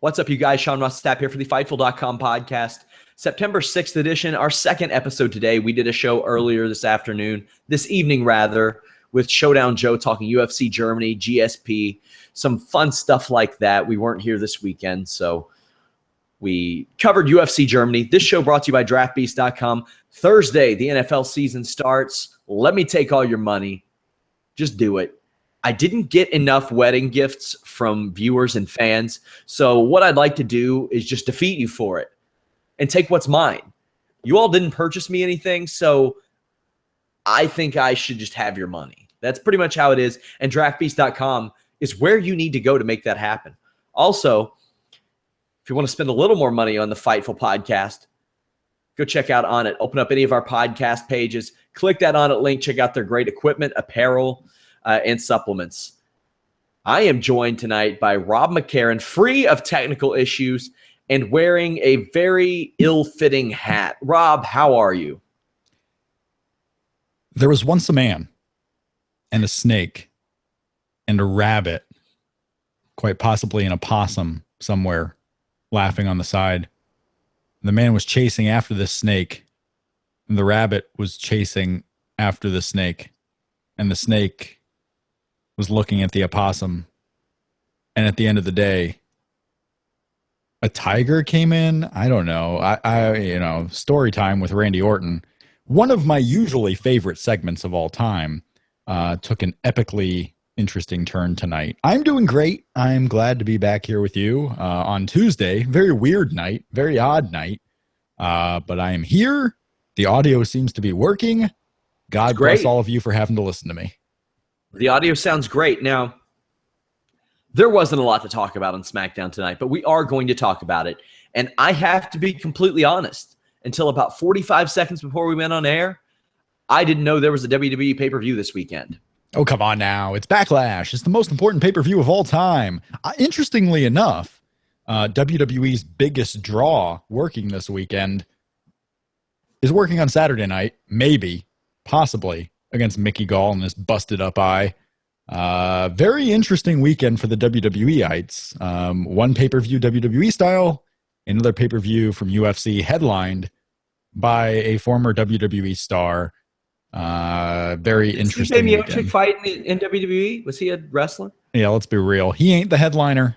What's up, you guys? Sean Ross Sapp here for the Fightful.com podcast. September 6th edition, our second episode today. We did a show earlier this evening, with Showdown Joe talking UFC Germany, GSP, some fun stuff like that. We weren't here this weekend, so we covered UFC Germany. This show brought to you by DraftBeast.com. Thursday, the NFL season starts. Let me take all your money. Just do it. I didn't get enough wedding gifts from viewers and fans, so what I'd like to do is just defeat you for it and take what's mine. You all didn't purchase me anything, so I think I should just have your money. That's pretty much how it is, and DraftBeast.com is where you need to go to make that happen. Also, if you want to spend a little more money on the Fightful podcast, go check out On It. Open up any of our podcast pages. Click that On It link. Check out their great equipment, apparel, and supplements. I am joined tonight by Rob McCarron, free of technical issues and wearing a very ill-fitting hat. Rob, how are you? There was once a man and a snake and a rabbit, quite possibly an opossum somewhere, laughing on the side. The man was chasing after the snake, and the rabbit was chasing after the snake, and the snake was looking at the opossum. And at the end of the day, a tiger came in. I don't know. Story time with Randy Orton. One of my usually favorite segments of all time took an epically interesting turn tonight. I'm doing great. I'm glad to be back here with you on Tuesday. Very weird night, very odd night. But I am here. The audio seems to be working. God bless all of you for having to listen to me. The audio sounds great. Now, there wasn't a lot to talk about on Smackdown tonight, but we are going to talk about it. And I have to be completely honest. Until about 45 seconds before we went on air, I didn't know there was a WWE pay-per-view this weekend. Oh, come on now. It's Backlash. It's the most important pay-per-view of all time. Interestingly enough, WWE's biggest draw working this weekend is working on Saturday night, maybe, possibly, against Mickey Gall and this busted-up eye. Very interesting weekend for the WWE-ites. One pay-per-view WWE style, another pay-per-view from UFC headlined by a former WWE star. Very interesting. Did Miocic fight in WWE? Was he a wrestler? Yeah, let's be real. He ain't the headliner.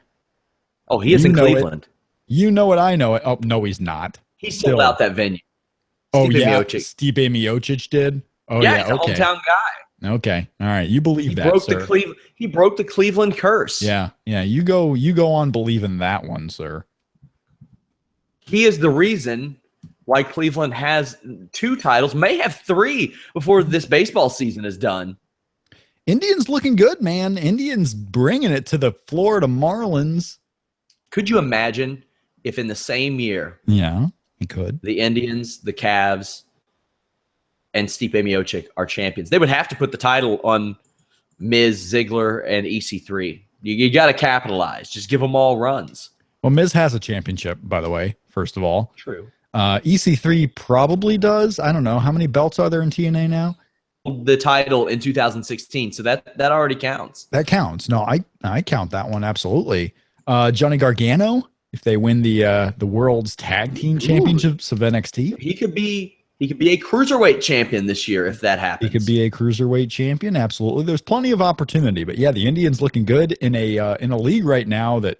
Oh, he is in Cleveland. You know it, I know it. Oh, no, he's not. He sold out that venue. Oh, yeah, Stipe Miocic did? Oh, yeah, he's a hometown guy. Okay. All right. You believe that, sir. He broke the Cleveland curse. Yeah. You go on believing that one, sir. He is the reason why Cleveland has 2 titles, may have 3 before this baseball season is done. Indians looking good, man. Indians bringing it to the Florida Marlins. Could you imagine if in the same year, yeah, he could, the Indians, the Cavs, and Stipe Miocic are champions? They would have to put the title on Miz, Ziggler, and EC3. You got to capitalize. Just give them all runs. Well, Miz has a championship, by the way, first of all. True. EC3 probably does. I don't know. How many belts are there in TNA now? The title in 2016, so that already counts. That counts. No, I count that one, absolutely. Johnny Gargano, if they win the World's Tag Team Championships of NXT. He could be a cruiserweight champion this year if that happens. He could be a cruiserweight champion, absolutely. There's plenty of opportunity, but yeah, the Indians looking good in a league right now that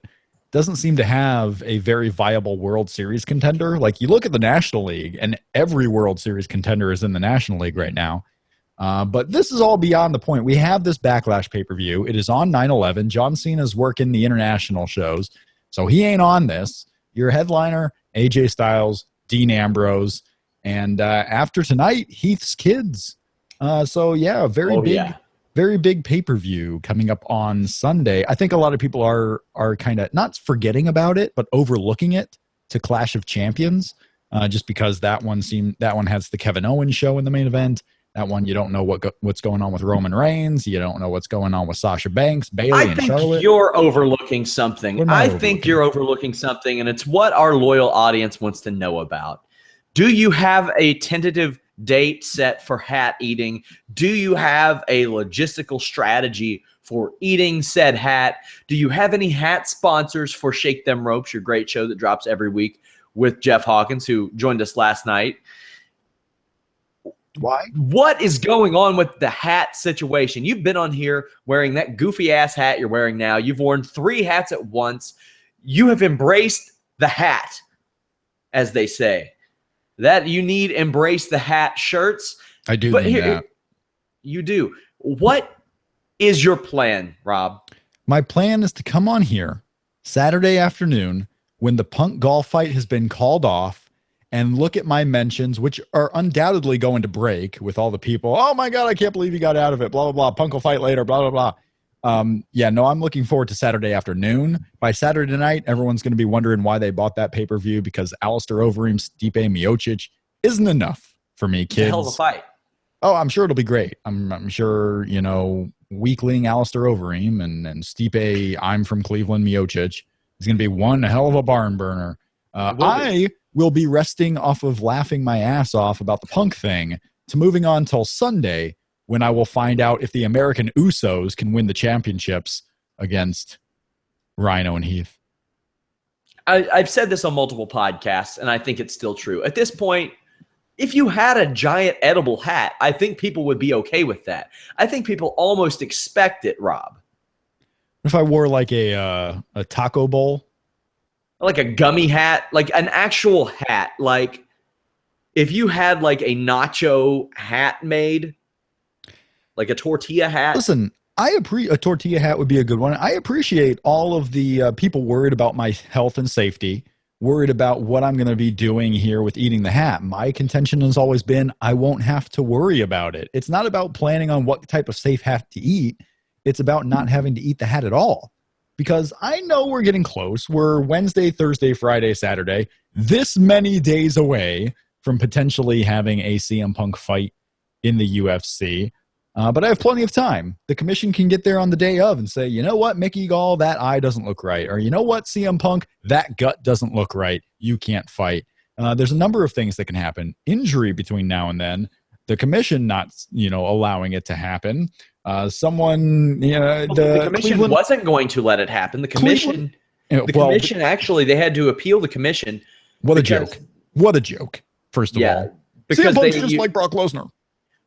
doesn't seem to have a very viable World Series contender. Like, you look at the National League, and every World Series contender is in the National League right now. But this is all beyond the point. We have this Backlash pay-per-view. It is on 9/11. John Cena's working the international shows, so he ain't on this. Your headliner, AJ Styles, Dean Ambrose, and after tonight, Heath's kids. So yeah, very big pay-per-view coming up on Sunday. I think a lot of people are kind of not forgetting about it, but overlooking it to Clash of Champions, just because that one has the Kevin Owens show in the main event. That one, you don't know what's going on with Roman Reigns. You don't know what's going on with Sasha Banks, Bayley, and Charlotte. I think you're overlooking something. I think you're overlooking something, and it's what our loyal audience wants to know about. Do you have a tentative date set for hat eating? Do you have a logistical strategy for eating said hat. Do you have any hat sponsors for Shake Them Ropes, your great show that drops every week with Jeff Hawkins, who joined us last night? Why? What is going on with the hat situation? You've been on here wearing that goofy ass hat you're wearing now. You've worn 3 hats at once. You have embraced the hat, as they say. That you need embrace the hat shirts. I do need that. You do. What is your plan, Rob? My plan is to come on here Saturday afternoon when the Punk golf fight has been called off and look at my mentions, which are undoubtedly going to break with all the people. Oh my God, I can't believe you got out of it. Blah, blah, blah. Punk will fight later. Blah, blah, blah. Yeah, no, I'm looking forward to Saturday afternoon. By Saturday night, everyone's going to be wondering why they bought that pay-per-view because Alistair Overeem, Stipe Miocic isn't enough for me, kids. It's a hell of a fight. Oh, I'm sure it'll be great. I'm sure, you know, weakling Alistair Overeem and Stipe, I'm from Cleveland, Miocic is going to be one hell of a barn burner. I will be resting off of laughing my ass off about the Punk thing to moving on till Sunday when I will find out if the American Usos can win the championships against Rhino and Heath. I've said this on multiple podcasts, and I think it's still true. At this point, if you had a giant edible hat, I think people would be okay with that. I think people almost expect it, Rob. If I wore like a taco bowl? Like a gummy hat, like an actual hat. Like if you had like a nacho hat made, like a tortilla hat. Listen, a tortilla hat would be a good one. I appreciate all of the people worried about my health and safety, worried about what I'm going to be doing here with eating the hat. My contention has always been I won't have to worry about it. It's not about planning on what type of safe hat to eat. It's about not having to eat the hat at all. Because I know we're getting close. We're Wednesday, Thursday, Friday, Saturday, this many days away from potentially having a CM Punk fight in the UFC. But I have plenty of time. The commission can get there on the day of and say, you know what, Mickey Gall, that eye doesn't look right. Or you know what, CM Punk, that gut doesn't look right. You can't fight. There's a number of things that can happen. Injury between now and then. The commission not, allowing it to happen. The commission wasn't going to let it happen. The commission, commission actually, they had to appeal the commission. What a joke! What a joke! First of all, because CM Punk's just like Brock Lesnar.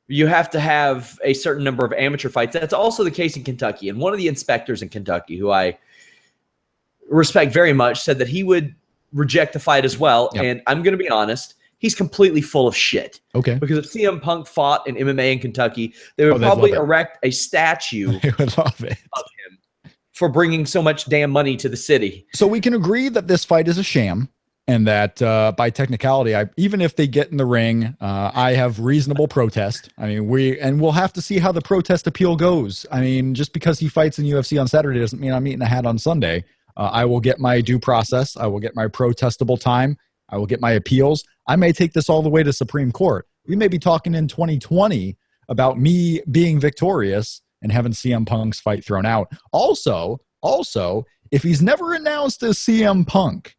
You have to have a certain number of amateur fights. That's also the case in Kentucky. And one of the inspectors in Kentucky, who I respect very much, said that he would reject the fight as well. Yep. And I'm going to be honest. He's completely full of shit. Okay. Because if CM Punk fought in MMA in Kentucky, they would probably erect a statue they would love it. of him for bringing so much damn money to the city. So we can agree that this fight is a sham and that by technicality, even if they get in the ring, I have reasonable protest. I mean, we'll have to see how the protest appeal goes. I mean, just because he fights in UFC on Saturday doesn't mean I'm eating a hat on Sunday. I will get my due process. I will get my protestable time. I will get my appeals. I may take this all the way to Supreme Court. We may be talking in 2020 about me being victorious and having CM Punk's fight thrown out. Also, if he's never announced as CM Punk,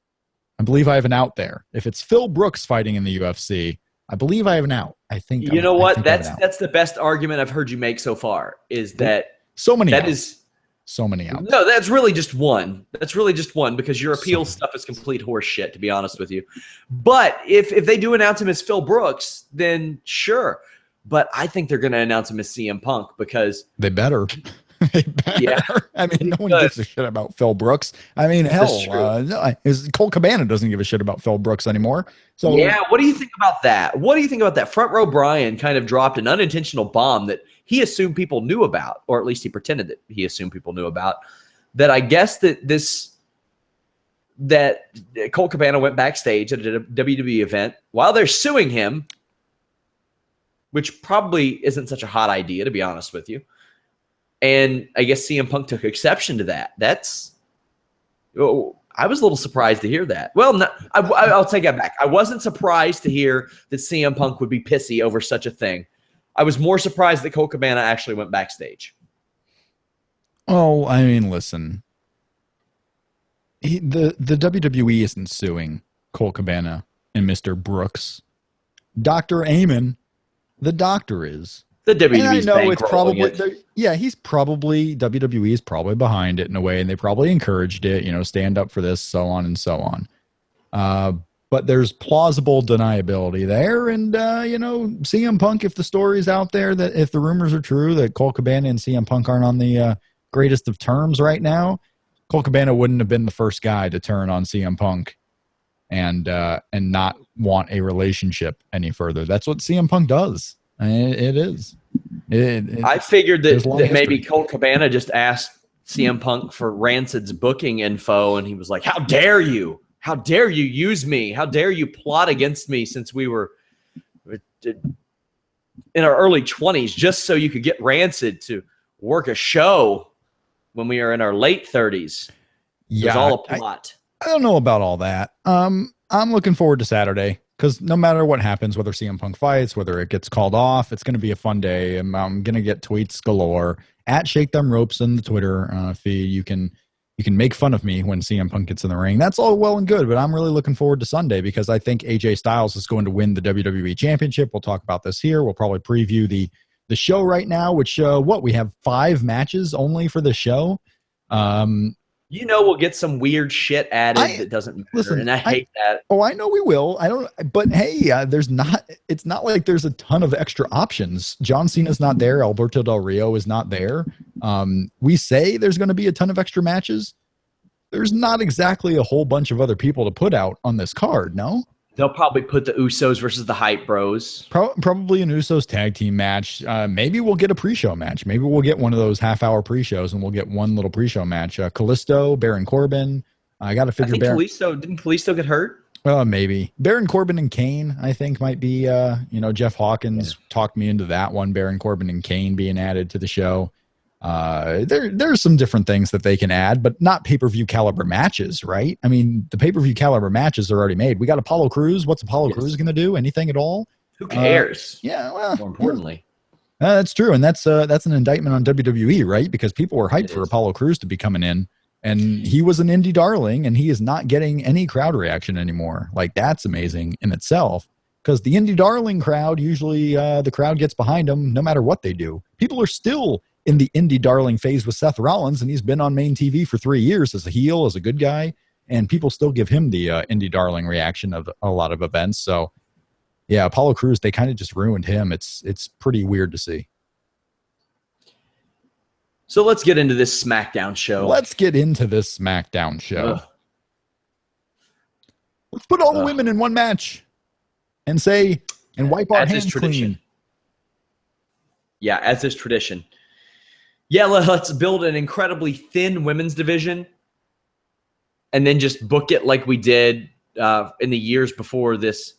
I believe I have an out there. If it's Phil Brooks fighting in the UFC, I believe I have an out. I think. You know what? That's the best argument I've heard you make so far. Is that so many? That is. So many outs. No, that's really just one. That's really just one because your appeal stuff is complete horse shit, to be honest with you. But if they do announce him as Phil Brooks, then sure. But I think they're going to announce him as CM Punk because they better. They better. Yeah. I mean, no one gives a shit about Phil Brooks. I mean, hell, Cole Cabana doesn't give a shit about Phil Brooks anymore. So yeah, what do you think about that? What do you think about that? Front Row Brian kind of dropped an unintentional bomb that he assumed people knew about, or at least he pretended that he assumed people knew about, that I guess that Cole Cabana went backstage at a WWE event while they're suing him, which probably isn't such a hot idea, to be honest with you. And I guess CM Punk took exception to that. I was a little surprised to hear that. Well, I'll take that back. I wasn't surprised to hear that CM Punk would be pissy over such a thing. I was more surprised that Cole Cabana actually went backstage. Oh, I mean, listen. The WWE isn't suing Cole Cabana and Mr. Brooks. Dr. Amen, the doctor is. The And I WWE's know it's bankrolling it. probably, yeah, he's probably, WWE is probably behind it in a way, and they probably encouraged it, stand up for this, so on and so on. But there's plausible deniability there. And, CM Punk, if the story's out there, that if the rumors are true that Colt Cabana and CM Punk aren't on the greatest of terms right now, Colt Cabana wouldn't have been the first guy to turn on CM Punk and not want a relationship any further. That's what CM Punk does. It is. I figured that history. maybe Colt Cabana just asked CM Punk for Rancid's booking info, and he was like, "How dare you? How dare you use me? How dare you plot against me since we were in our early 20s just so you could get Rancid to work a show when we are in our late 30s." It was all a plot. I don't know about all that. I'm looking forward to Saturday because no matter what happens, whether CM Punk fights, whether it gets called off, it's going to be a fun day. I'm going to get tweets galore at Shake Them Ropes in the Twitter feed. You can make fun of me when CM Punk gets in the ring. That's all well and good, but I'm really looking forward to Sunday because I think AJ Styles is going to win the WWE Championship. We'll talk about this here. We'll probably preview the show right now, which we have 5 matches only for the show. We'll get some weird shit added that doesn't matter, listen, and I hate that. Oh, I know we will. But hey, it's not like there's a ton of extra options. John Cena's not there. Alberto Del Rio is not there. We say there's going to be a ton of extra matches. There's not exactly a whole bunch of other people to put out on this card, no? They'll probably put the Usos versus the Hype Bros. Probably an Usos tag team match. Maybe we'll get a pre-show match. Maybe we'll get one of those half-hour pre-shows, and we'll get one little pre-show match. Kalisto, Baron Corbin. I got to figure. Didn't Kalisto get hurt? Maybe Baron Corbin and Kane. I think might be. Jeff Hawkins talked me into that one. Baron Corbin and Kane being added to the show. There's some different things that they can add, but not pay-per-view caliber matches, right? I mean, the pay-per-view caliber matches are already made. We got Apollo Crews. What's Apollo Crews going to do? Anything at all? Who cares? Well, more importantly, that's true, and that's an indictment on WWE, right? Because people were hyped for Apollo Crews to be coming in, and he was an indie darling, and he is not getting any crowd reaction anymore. Like, that's amazing in itself. Because the indie darling crowd, usually the crowd gets behind them no matter what they do. People are still in the indie darling phase with Seth Rollins, and he's been on main TV for 3 years as a heel, as a good guy, and people still give him the indie darling reaction of a lot of events. So, yeah, Apollo Crews, they kind of just ruined him. It's pretty weird to see. So let's get into this SmackDown show. Let's put all the women in one match and wipe our hands clean. Yeah, as is tradition. Yeah, let's build an incredibly thin women's division and then just book it like we did in the years before this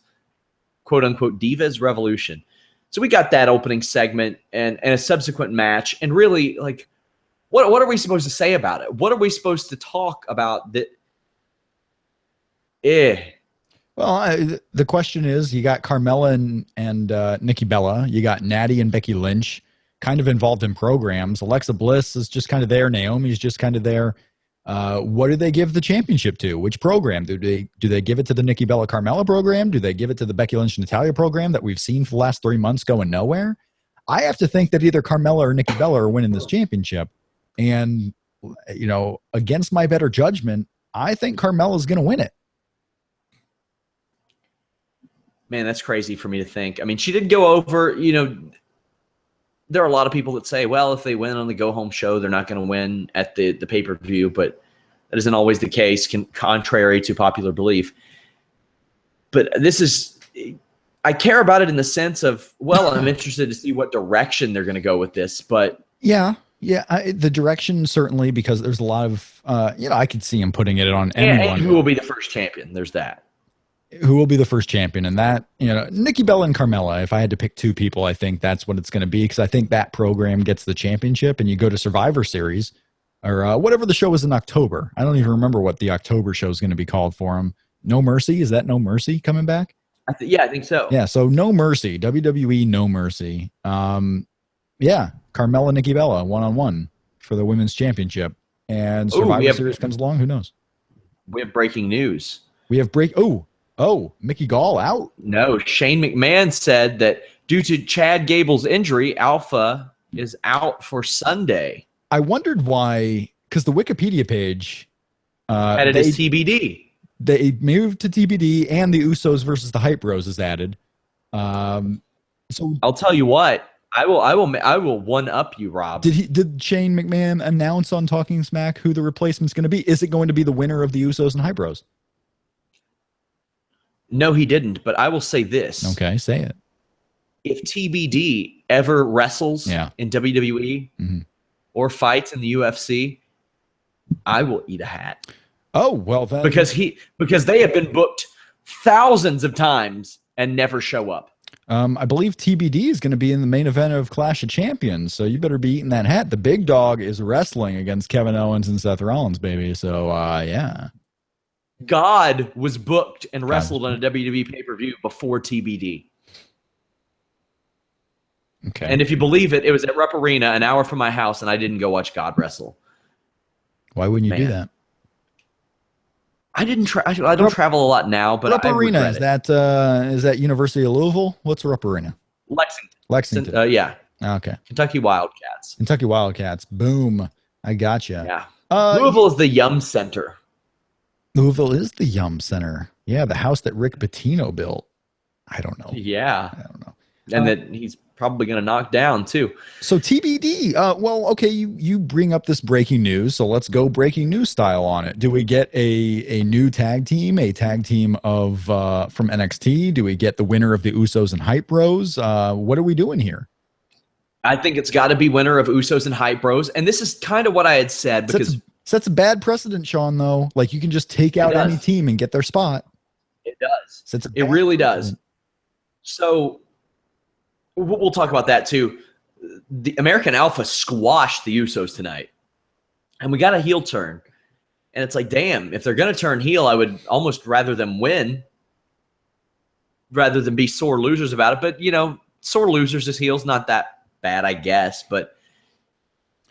quote-unquote Divas Revolution. So we got that opening segment and a subsequent match. And really, like, what are we supposed to say about it? What are we supposed to talk about? Well, the question is, you got Carmella and Nikki Bella. You got Natty and Becky Lynch kind of involved in programs. Alexa Bliss is just kind of there. Naomi's just kind of there. What do they give the championship to? Which program? Do they give it to the Nikki Bella Carmella program? Do they give it to the Becky Lynch Natalya program that we've seen for the last 3 months going nowhere? I have to think that either Carmella or Nikki Bella are winning this championship. And, against my better judgment, I think Carmella's going to win it. Man, that's crazy for me to think. I mean, she did go over, there are a lot of people that say, well, if they win on the go-home show, they're not going to win at the pay-per-view, but that isn't always the case, contrary to popular belief. But I care about it in the sense of, well, I'm interested to see what direction they're going to go with this, but... Yeah, the direction certainly, because there's a lot of, I could see him putting it on anyone. And who will be the first champion? There's that. Who will be the first champion? And that, Nikki Bella and Carmella, if I had to pick 2 people, I think that's what it's going to be, because I think that program gets the championship, and you go to Survivor Series or whatever the show is in October. I don't even remember what the October show is going to be called for them. No Mercy? Is that No Mercy coming back? I think so. Yeah, so No Mercy, WWE No Mercy. Carmella, Nikki Bella, 1-on-1 for the women's championship. And Survivor Series comes along, who knows? We have breaking news. We have Mickey Gall out? No, Shane McMahon said that Due to Chad Gable's injury, Alpha is out for Sunday. I wondered why, because the Wikipedia page had it as TBD. They moved to TBD, and the Usos versus the Hype Bros is added. So I'll tell you what, I will one up you, Rob. Did Shane McMahon announce on Talking Smack who the replacement's going to be? Is it going to be the winner of the Usos and Hype Bros? No, he didn't. But I will say this. Okay, say it. If TBD ever wrestles in WWE or fights in the UFC, I will eat a hat. Oh, well, because they have been booked thousands of times and never show up. I believe TBD is going to be in the main event of Clash of Champions, so you better be eating that hat. The big dog is wrestling against Kevin Owens and Seth Rollins, baby. So, yeah. God was booked and wrestled on a WWE pay-per-view before TBD. Okay. And if you believe it, it was at Rupp Arena, an hour from my house, and I didn't go watch God wrestle. Why wouldn't you do that? I don't travel a lot now, but Rupp Arena, is that University of Louisville? What's Rupp Arena? Lexington. Yeah. Okay. Kentucky Wildcats. Kentucky Wildcats. Boom. I gotcha. Yeah. Louisville is the Yum Center. Louisville is the Yum Center. Yeah, the house that Rick Pitino built. I don't know. Yeah. I don't know. And that he's probably going to knock down too. So TBD. Well, okay, you bring up this breaking news, so let's go breaking news style on it. Do we get a new tag team of from NXT? Do we get the winner of the Usos and Hype Bros? What are we doing here? I think it's got to be winner of Usos and Hype Bros. And this is kind of what I had said because sets a bad precedent, Sean. Though, like you can just take out any team and get their spot. It does. It really does. So. We'll talk about that too. The American Alpha squashed the Usos tonight, and we got a heel turn. And it's like, damn, if they're going to turn heel, I would almost rather them win rather than be sore losers about it. But, sore losers as heels, not that bad, I guess. But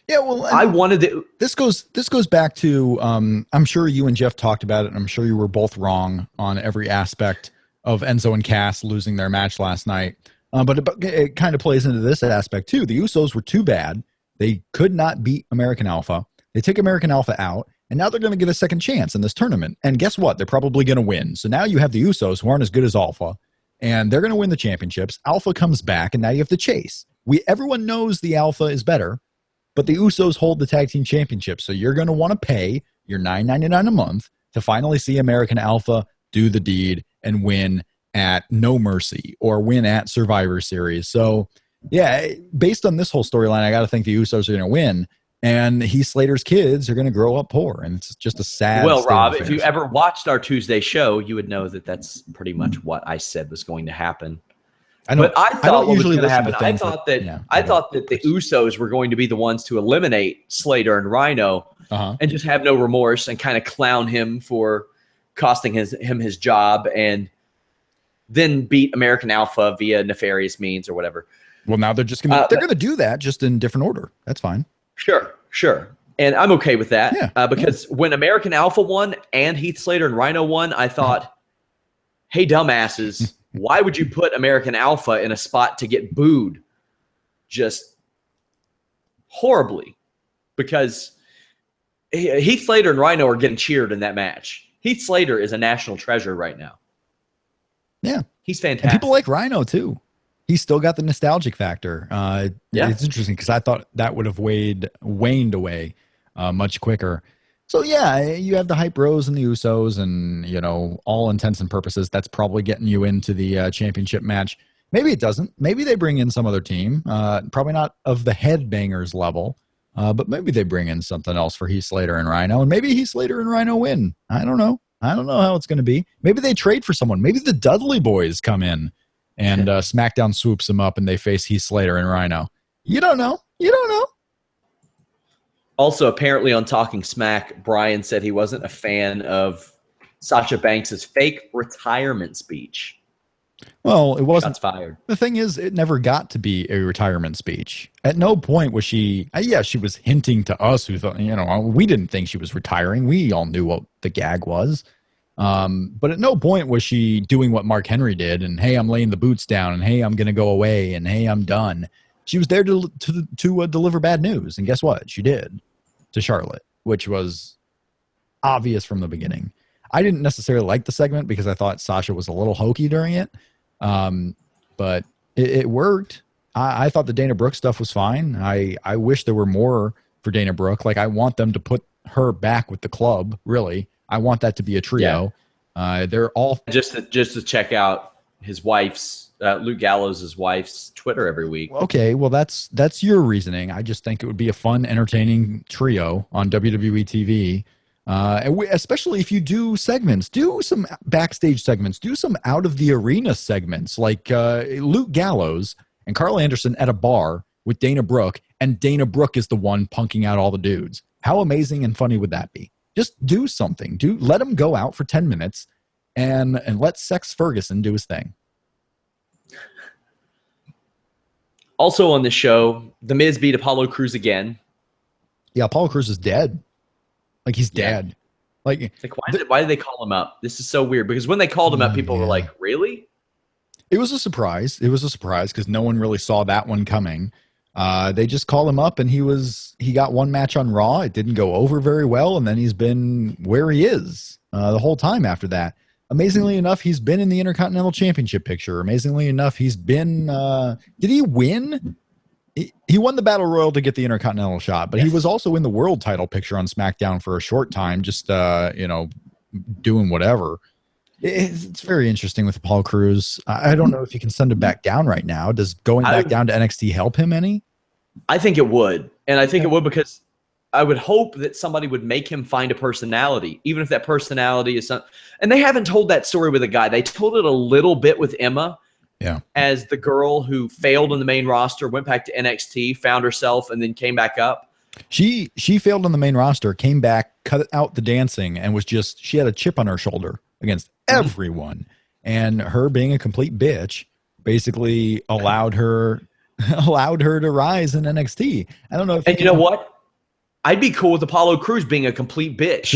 yeah, well, I wanted to. This goes back to, I'm sure you and Jeff talked about it, and I'm sure you were both wrong on every aspect of Enzo and Cass losing their match last night. But it kind of plays into this aspect, too. The Usos were too bad. They could not beat American Alpha. They took American Alpha out, and now they're going to get a second chance in this tournament. And guess what? They're probably going to win. So now you have the Usos, who aren't as good as Alpha, and they're going to win the championships. Alpha comes back, and now you have to chase. Everyone knows the Alpha is better, but the Usos hold the tag team championship. So you're going to want to pay your $9.99 a month to finally see American Alpha do the deed and win at No Mercy or win at Survivor Series. So, yeah, based on this whole storyline, I got to think the Usos are going to win, and Heath Slater's kids are going to grow up poor, and it's just a sad. Well, Rob, if you ever watched our Tuesday show, you would know that that's pretty much what I said was going to happen. I thought what was going to happen. I thought that the Usos were going to be the ones to eliminate Slater and Rhino and just have no remorse and kind of clown him for costing him his job and then beat American Alpha via nefarious means or whatever. Well, now they're just going to do that just in different order. That's fine. Sure. And I'm okay with that because when American Alpha won and Heath Slater and Rhino won, I thought, hey, dumbasses, why would you put American Alpha in a spot to get booed just horribly? Because Heath Slater and Rhino are getting cheered in that match. Heath Slater is a national treasure right now. Yeah. He's fantastic. And people like Rhino, too. He's still got the nostalgic factor. It's interesting because I thought that would have waned away much quicker. So, yeah, you have the Hype Bros and the Usos, and, all intents and purposes, that's probably getting you into the championship match. Maybe it doesn't. Maybe they bring in some other team. Probably not of the Headbangers level, but maybe they bring in something else for Heath Slater and Rhino, and maybe Heath Slater and Rhino win. I don't know how it's going to be. Maybe they trade for someone. Maybe the Dudley Boys come in and SmackDown swoops them up and they face Heath Slater and Rhino. You don't know. Also, apparently on Talking Smack, Brian said he wasn't a fan of Sasha Banks' fake retirement speech. Well, it wasn't. Shots fired. The thing is, it never got to be a retirement speech. At no point was she. She was hinting to us who thought, we didn't think she was retiring. We all knew what the gag was. But at no point was she doing what Mark Henry did and, hey, I'm laying the boots down and, hey, I'm going to go away and, hey, I'm done. She was there to deliver bad news. And guess what? She did to Charlotte, which was obvious from the beginning. I didn't necessarily like the segment because I thought Sasha was a little hokey during it. But it worked. I thought the Dana Brooke stuff was fine. I wish there were more for Dana Brooke. Like, I want them to put her back with the club, really. I want that to be a trio. Yeah. They're all just to check out his wife's Luke Gallows' wife's Twitter every week. Okay, well that's your reasoning. I just think it would be a fun, entertaining trio on WWE TV. Especially if you do segments, do some backstage segments, do some out of the arena segments, like Luke Gallows and Carl Anderson at a bar with Dana Brooke, and Dana Brooke is the one punking out all the dudes. How amazing and funny would that be? Just do something. Let him go out for 10 minutes and let Sex Ferguson do his thing. Also on the show, The Miz beat Apollo Crews again. Yeah, Apollo Crews is dead. Like, he's dead. Like why did they call him up? This is so weird, because when they called him up, people were like, really? It was a surprise. It was a surprise because no one really saw that one coming. They just called him up, and he got one match on Raw. It didn't go over very well, and then he's been where he is the whole time after that. Amazingly enough, he's been in the Intercontinental Championship picture. Amazingly enough, he's been did he win? He won the Battle Royal to get the Intercontinental shot, but he was also in the world title picture on SmackDown for a short time, just doing whatever. It's very interesting with Paul Crews. I don't know if you can send him back down right now. Does going back down to NXT help him any? I think it would. And I think it would because I would hope that somebody would make him find a personality, even if that personality is something. And they haven't told that story with a guy. They told it a little bit with Emma. Yeah. As the girl who failed in the main roster, went back to NXT, found herself, and then came back up. She failed on the main roster, came back, cut out the dancing, and she had a chip on her shoulder against everyone. And her being a complete bitch basically allowed her to rise in NXT. I don't know if you know what? I'd be cool with Apollo Crews being a complete bitch.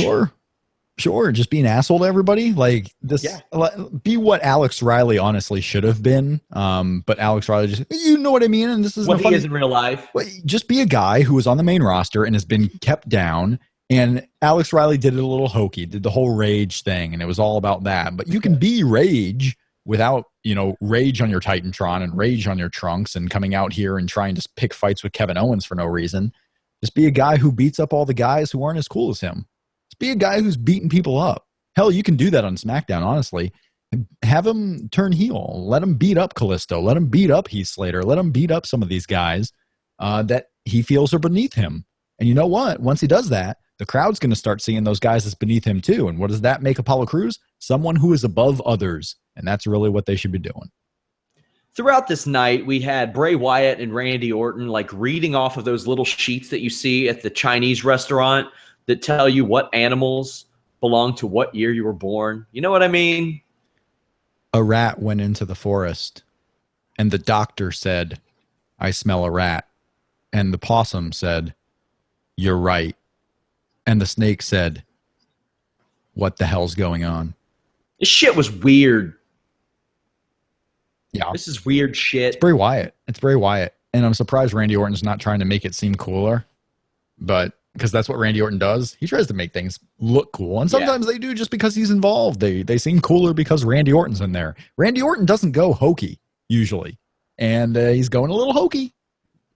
Sure, just be an asshole to everybody. Like this, be what Alex Riley honestly should have been. But Alex Riley just, you know what I mean? And this is what he is in real life. Just be a guy who was on the main roster and has been kept down. And Alex Riley did it a little hokey, did the whole rage thing, and it was all about that. But you can be rage without, rage on your Titantron and rage on your trunks and coming out here and trying to pick fights with Kevin Owens for no reason. Just be a guy who beats up all the guys who aren't as cool as him. Just be a guy who's beating people up. Hell, you can do that on SmackDown, honestly. Have him turn heel. Let him beat up Kalisto. Let him beat up Heath Slater. Let him beat up some of these guys that he feels are beneath him. And you know what? Once he does that, the crowd's going to start seeing those guys as beneath him too. And what does that make Apollo Crews? Someone who is above others. And that's really what they should be doing. Throughout this night, we had Bray Wyatt and Randy Orton reading off of those little sheets that you see at the Chinese restaurant that tell you what animals belong to what year you were born. You know what I mean? A rat went into the forest, and the doctor said, "I smell a rat." And the possum said, "You're right." And the snake said, "What the hell's going on?" This shit was weird. Yeah. This is weird shit. It's Bray Wyatt. And I'm surprised Randy Orton's not trying to make it seem cooler. But because that's what Randy Orton does. He tries to make things look cool. And sometimes they do just because he's involved. They seem cooler because Randy Orton's in there. Randy Orton doesn't go hokey, usually. And he's going a little hokey.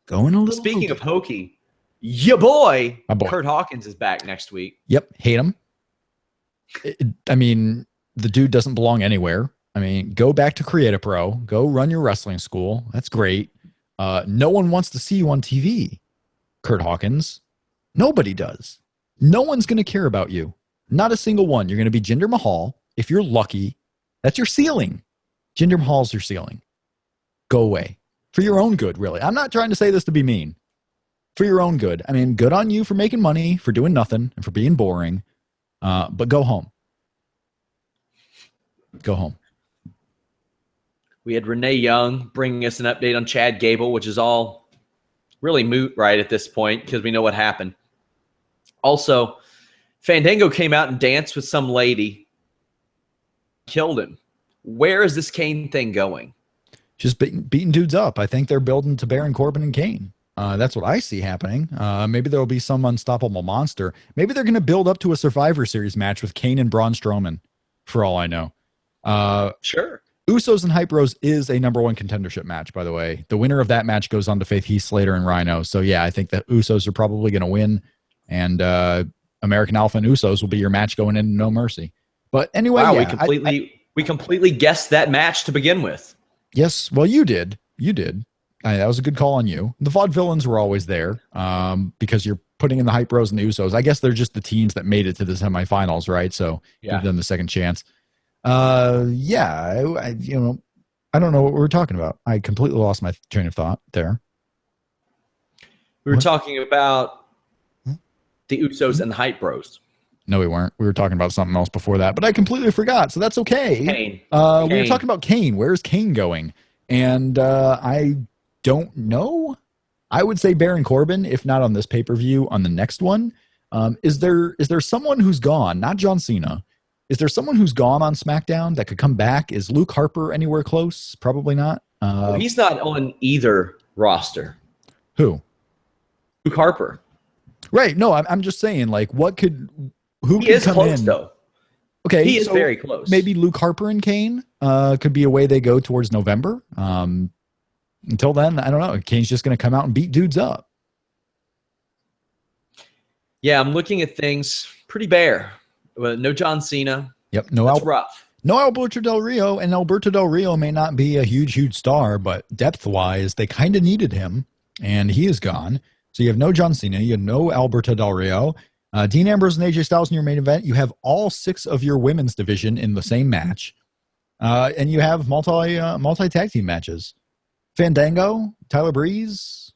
Speaking of hokey, my boy, Kurt Hawkins is back next week. Yep, hate him. I mean, the dude doesn't belong anywhere. I mean, go back to Create Pro. Go run your wrestling school. That's great. No one wants to see you on TV, Kurt Hawkins. Nobody does. No one's going to care about you. Not a single one. You're going to be Jinder Mahal. If you're lucky, that's your ceiling. Jinder Mahal's your ceiling. Go away. For your own good, really. I'm not trying to say this to be mean. For your own good. I mean, good on you for making money, for doing nothing, and for being boring. But go home. Go home. We had Renee Young bringing us an update on Chad Gable, which is all really moot right at this point because we know what happened. Also, Fandango came out and danced with some lady. killed him. Where is this Kane thing going? Just beating dudes up. I think they're building to Baron Corbin and Kane. That's what I see happening. Maybe there will be some unstoppable monster. Maybe they're going to build up to a Survivor Series match with Kane and Braun Strowman, for all I know. Sure. Usos and Hype Bros is a number one contendership match, by the way. The winner of that match goes on to face Heath Slater and Rhino. So, yeah, I think the Usos are probably going to win. And American Alpha and Usos will be your match going into No Mercy. But anyway, wow, yeah, we completely guessed that match to begin with. Yes, well, you did. That was a good call on you. The Vaudevillains were always there because you're putting in the Hype Bros and the Usos. I guess they're just the teams that made it to the semifinals, right? So give them the second chance. I don't know what we were talking about. I completely lost my train of thought there. We were talking about the Usos and the Hype Bros. No, we weren't. We were talking about something else before that, but I completely forgot, so that's okay. Kane. We were talking about Kane. Where's Kane going? And I don't know. I would say Baron Corbin, if not on this pay-per-view, on the next one. Is there someone who's gone? Not John Cena. Is there someone who's gone on SmackDown that could come back? Is Luke Harper anywhere close? Probably not. He's not on either roster. Who? Luke Harper. Right. No, I'm just saying, like, who he is come close, in? Though. Okay, he is very close. Maybe Luke Harper and Kane could be a way they go towards November. Until then, I don't know. Kane's just going to come out and beat dudes up. Yeah, I'm looking at things pretty bare. No John Cena. Yep. That's rough. No Alberto Del Rio, and Alberto Del Rio may not be a huge star, but depth-wise, they kind of needed him, and he is gone. So you have no John Cena, you have no Alberto Del Rio. Dean Ambrose and AJ Styles in your main event. You have all 6 of your women's division in the same match. And you have multi-tag team matches. Fandango, Tyler Breeze,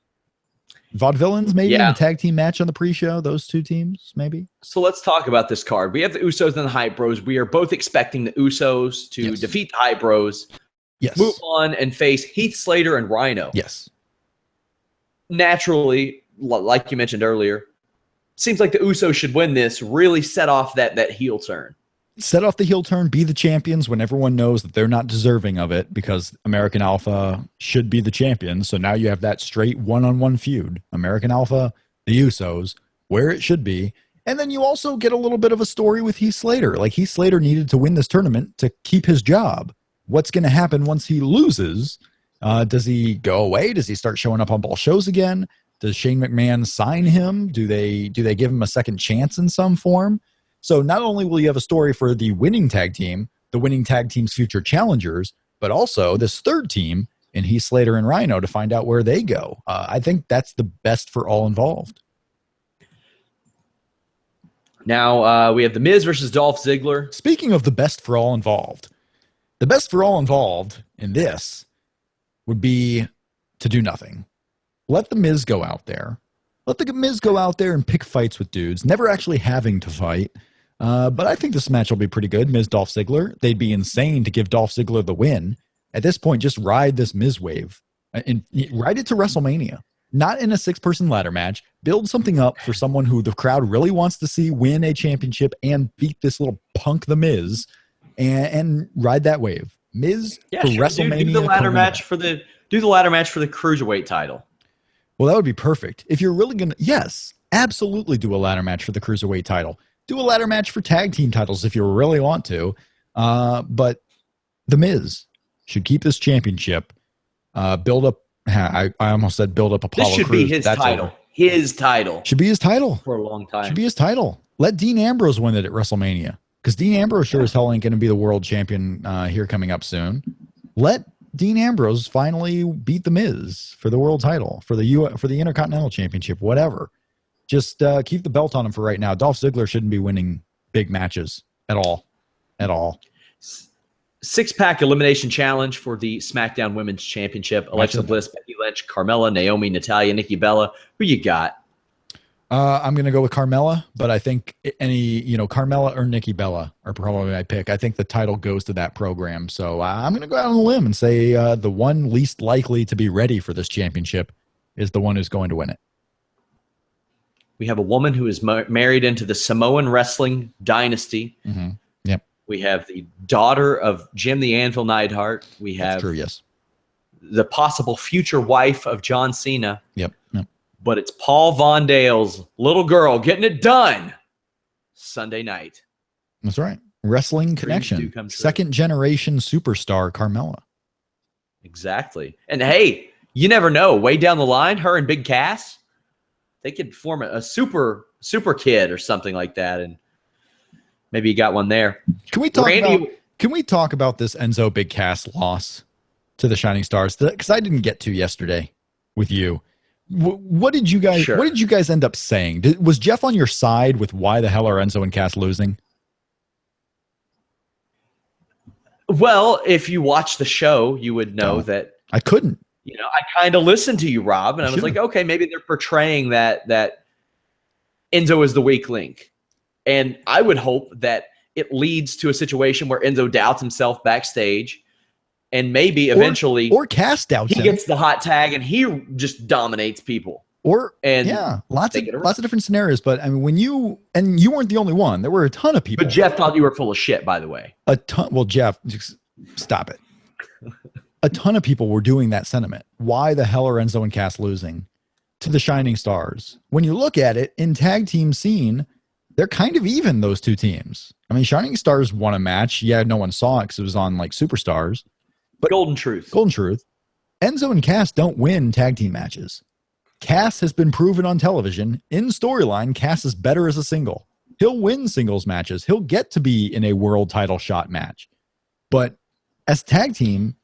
Vaudevillains maybe in a tag team match on the pre-show. Those 2 teams maybe. So let's talk about this card. We have the Usos and the Hype Bros. We are both expecting the Usos to defeat the Hype Bros. Yes. Move on and face Heath Slater and Rhino. Yes. Naturally, like you mentioned earlier, seems like the Usos should win this, really set off that heel turn. Set off the heel turn, be the champions when everyone knows that they're not deserving of it because American Alpha should be the champions. So now you have that straight one-on-one feud. American Alpha, the Usos, where it should be. And then you also get a little bit of a story with Heath Slater. Like Heath Slater needed to win this tournament to keep his job. What's going to happen once he loses? Does he go away? Does he start showing up on both shows again? Does Shane McMahon sign him? Do they give him a second chance in some form? So not only will you have a story for the winning tag team, the winning tag team's future challengers, but also this third team in Heath Slater and Rhino to find out where they go. I think that's the best for all involved. Now we have The Miz versus Dolph Ziggler. Speaking of the best for all involved, the best for all involved in this would be to do nothing. Let The Miz go out there. Let the Miz go out there and pick fights with dudes, never actually having to fight. But I think this match will be pretty good. Miz, Dolph Ziggler. They'd be insane to give Dolph Ziggler the win. At this point, just ride this Miz wave. And ride it to WrestleMania. Not in a 6-person ladder match. Build something up for someone who the crowd really wants to see win a championship and beat this little punk The Miz. And ride that wave. Miz for WrestleMania. Do the ladder match for the Cruiserweight title. Well, that would be perfect. If you're really going to, yes, absolutely do a ladder match for the Cruiserweight title. Do a ladder match for tag team titles if you really want to. But The Miz should keep this championship. Build up. I almost said build up Apollo Crews. This should be his title. Over. His title. Should be his title. For a long time. Should be his title. Let Dean Ambrose win it at WrestleMania. Because Dean Ambrose sure as hell ain't going to be the world champion here coming up soon. Let Dean Ambrose finally beat The Miz for the world title, for the Intercontinental Championship, whatever. Just keep the belt on him for right now. Dolph Ziggler shouldn't be winning big matches at all. At all. 6-pack elimination challenge for the SmackDown Women's Championship. Alexa Bliss, Becky Lynch, Carmella, Naomi, Natalya, Nikki Bella. Who you got? I'm going to go with Carmella, but I think Carmella or Nikki Bella are probably my pick. I think the title goes to that program. So I'm going to go out on a limb and say the one least likely to be ready for this championship is the one who's going to win it. We have a woman who is married into the Samoan wrestling dynasty. Mm-hmm. Yep. We have the daughter of Jim the Anvil Neidhart. We have That's true, yes. the possible future wife of John Cena. Yep. But it's Paul Von Dale's little girl getting it done Sunday night. That's right. Wrestling connection. Second generation superstar Carmella. Exactly. And hey, you never know. Way down the line, her and Big Cass, they could form a super kid or something like that. And maybe you got one there. Can we talk about this Enzo Big Cass loss to the Shining Stars? Because I didn't get to yesterday with you. What did you guys end up saying? Was Jeff on your side with why the hell are Enzo and Cass losing? Well, if you watch the show, you would know that I couldn't. I kind of listened to you, Rob, and I was like, okay, maybe they're portraying that Enzo is the weak link. And I would hope that it leads to a situation where Enzo doubts himself backstage. And maybe eventually, or Cass doubts he gets the hot tag and he just dominates people. Lots of different scenarios. But I mean, you weren't the only one. There were a ton of people. But Jeff thought you were full of shit, by the way. A ton. Well, Jeff, just stop it. A ton of people were doing that sentiment. Why the hell are Enzo and Cass losing to the Shining Stars? When you look at it in tag team scene, they're kind of even, those two teams. I mean, Shining Stars won a match. Yeah, no one saw it because it was on like Superstars. But Golden Truth. Enzo and Cass don't win tag team matches. Cass has been proven on television. In storyline, Cass is better as a single. He'll win singles matches. He'll get to be in a world title shot match. But as tag team,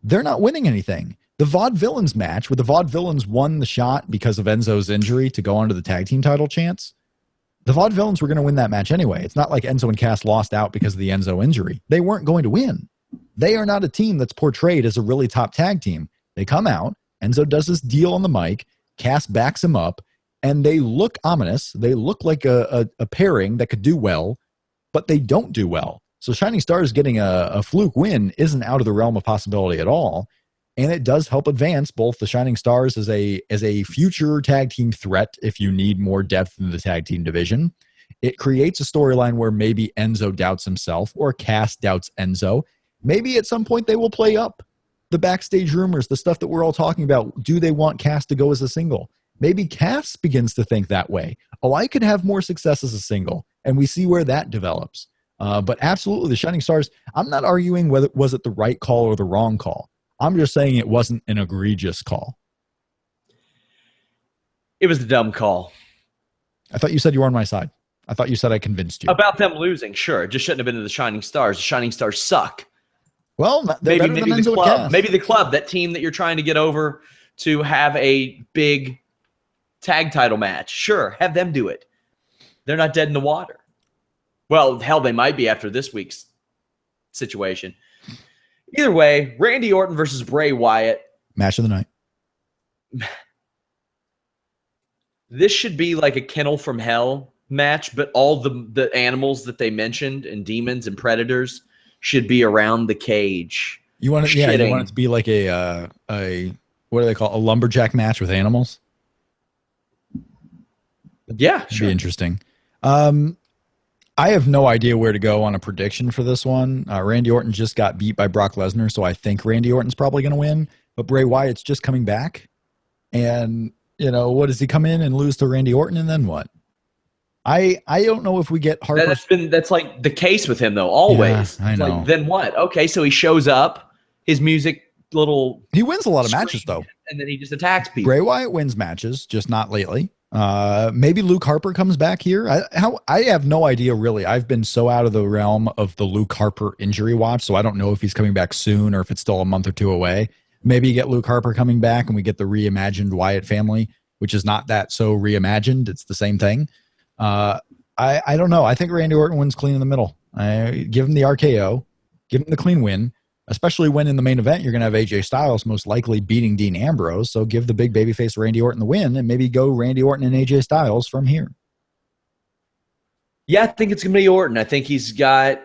they're not winning anything. The Vaudevillains match, where the Vaudevillains won the shot because of Enzo's injury to go onto the tag team title chance, the Vaudevillains were going to win that match anyway. It's not like Enzo and Cass lost out because of the Enzo injury. They weren't going to win. They are not a team that's portrayed as a really top tag team. They come out, Enzo does this deal on the mic, Cass backs him up, and they look ominous. They look like a pairing that could do well, but they don't do well. So Shining Stars getting a fluke win isn't out of the realm of possibility at all, and it does help advance both the Shining Stars as a future tag team threat if you need more depth in the tag team division. It creates a storyline where maybe Enzo doubts himself or Cass doubts Enzo. Maybe at some point they will play up the backstage rumors, the stuff that we're all talking about. Do they want Cass to go as a single? Maybe Cass begins to think that way. Oh, I could have more success as a single, and we see where that develops. But absolutely, the Shining Stars, I'm not arguing whether was it the right call or the wrong call. I'm just saying it wasn't an egregious call. It was a dumb call. I thought you said you were on my side. I thought you said I convinced you. About them losing, sure. It just shouldn't have been to the Shining Stars. The Shining Stars suck. Well, maybe the club. Maybe the club, that team that you're trying to get over to have a big tag title match. Sure, have them do it. They're not dead in the water. Well, hell, they might be after this week's situation. Either way, Randy Orton versus Bray Wyatt. Match of the night. This should be like a Kennel from Hell match, but all the animals that they mentioned and demons and predators should be around the cage. You want it? Yeah, you want it to be like a what do they call it? A lumberjack match with animals? Yeah, sure. Be interesting. I have no idea where to go on a prediction for this one. Randy Orton just got beat by Brock Lesnar, so I think Randy Orton's probably going to win. But Bray Wyatt's just coming back, and what does he come in and lose to Randy Orton, and then what? I don't know if we get Harper. That's like the case with him though. Always. Yeah, I know. Like, then what? Okay, so he shows up. His music He wins a lot of matches though, and then he just attacks people. Bray Wyatt wins matches, just not lately. Maybe Luke Harper comes back here. I have no idea really. I've been so out of the realm of the Luke Harper injury watch, so I don't know if he's coming back soon or if it's still a month or two away. Maybe you get Luke Harper coming back and we get the reimagined Wyatt family, which is not that so reimagined. It's the same thing. I don't know. I think Randy Orton wins clean in the middle. Give him the RKO, give him the clean win, especially when in the main event you're going to have AJ Styles most likely beating Dean Ambrose. So give the big babyface Randy Orton the win and maybe go Randy Orton and AJ Styles from here. Yeah, I think it's going to be Orton. I think he's got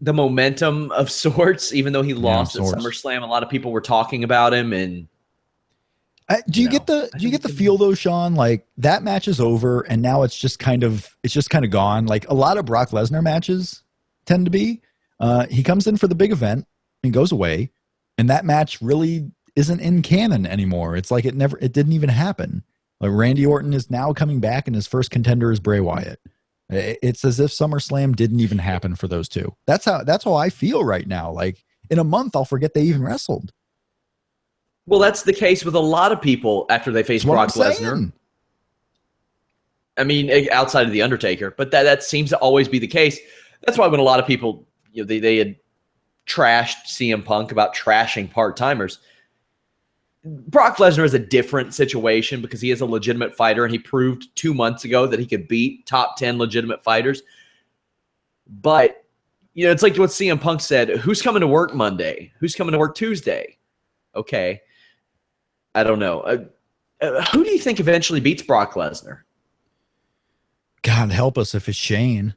the momentum of sorts, even though he lost at SummerSlam. A lot of people were talking about him, and do you get the feel though, Sean? Like that match is over, and now it's just kind of gone. Like a lot of Brock Lesnar matches tend to be. He comes in for the big event and goes away, and that match really isn't in canon anymore. It's like it didn't even happen. Like Randy Orton is now coming back, and his first contender is Bray Wyatt. It's as if SummerSlam didn't even happen for those two. That's how I feel right now. Like in a month, I'll forget they even wrestled. Well, that's the case with a lot of people after they face Brock Lesnar. I mean, outside of The Undertaker, but that seems to always be the case. That's why when a lot of people, they had trashed CM Punk about trashing part-timers. Brock Lesnar is a different situation because he is a legitimate fighter, and he proved 2 months ago that he could beat top 10 legitimate fighters. But, it's like what CM Punk said, who's coming to work Monday? Who's coming to work Tuesday? Okay. I don't know. Who do you think eventually beats Brock Lesnar? God help us if it's Shane.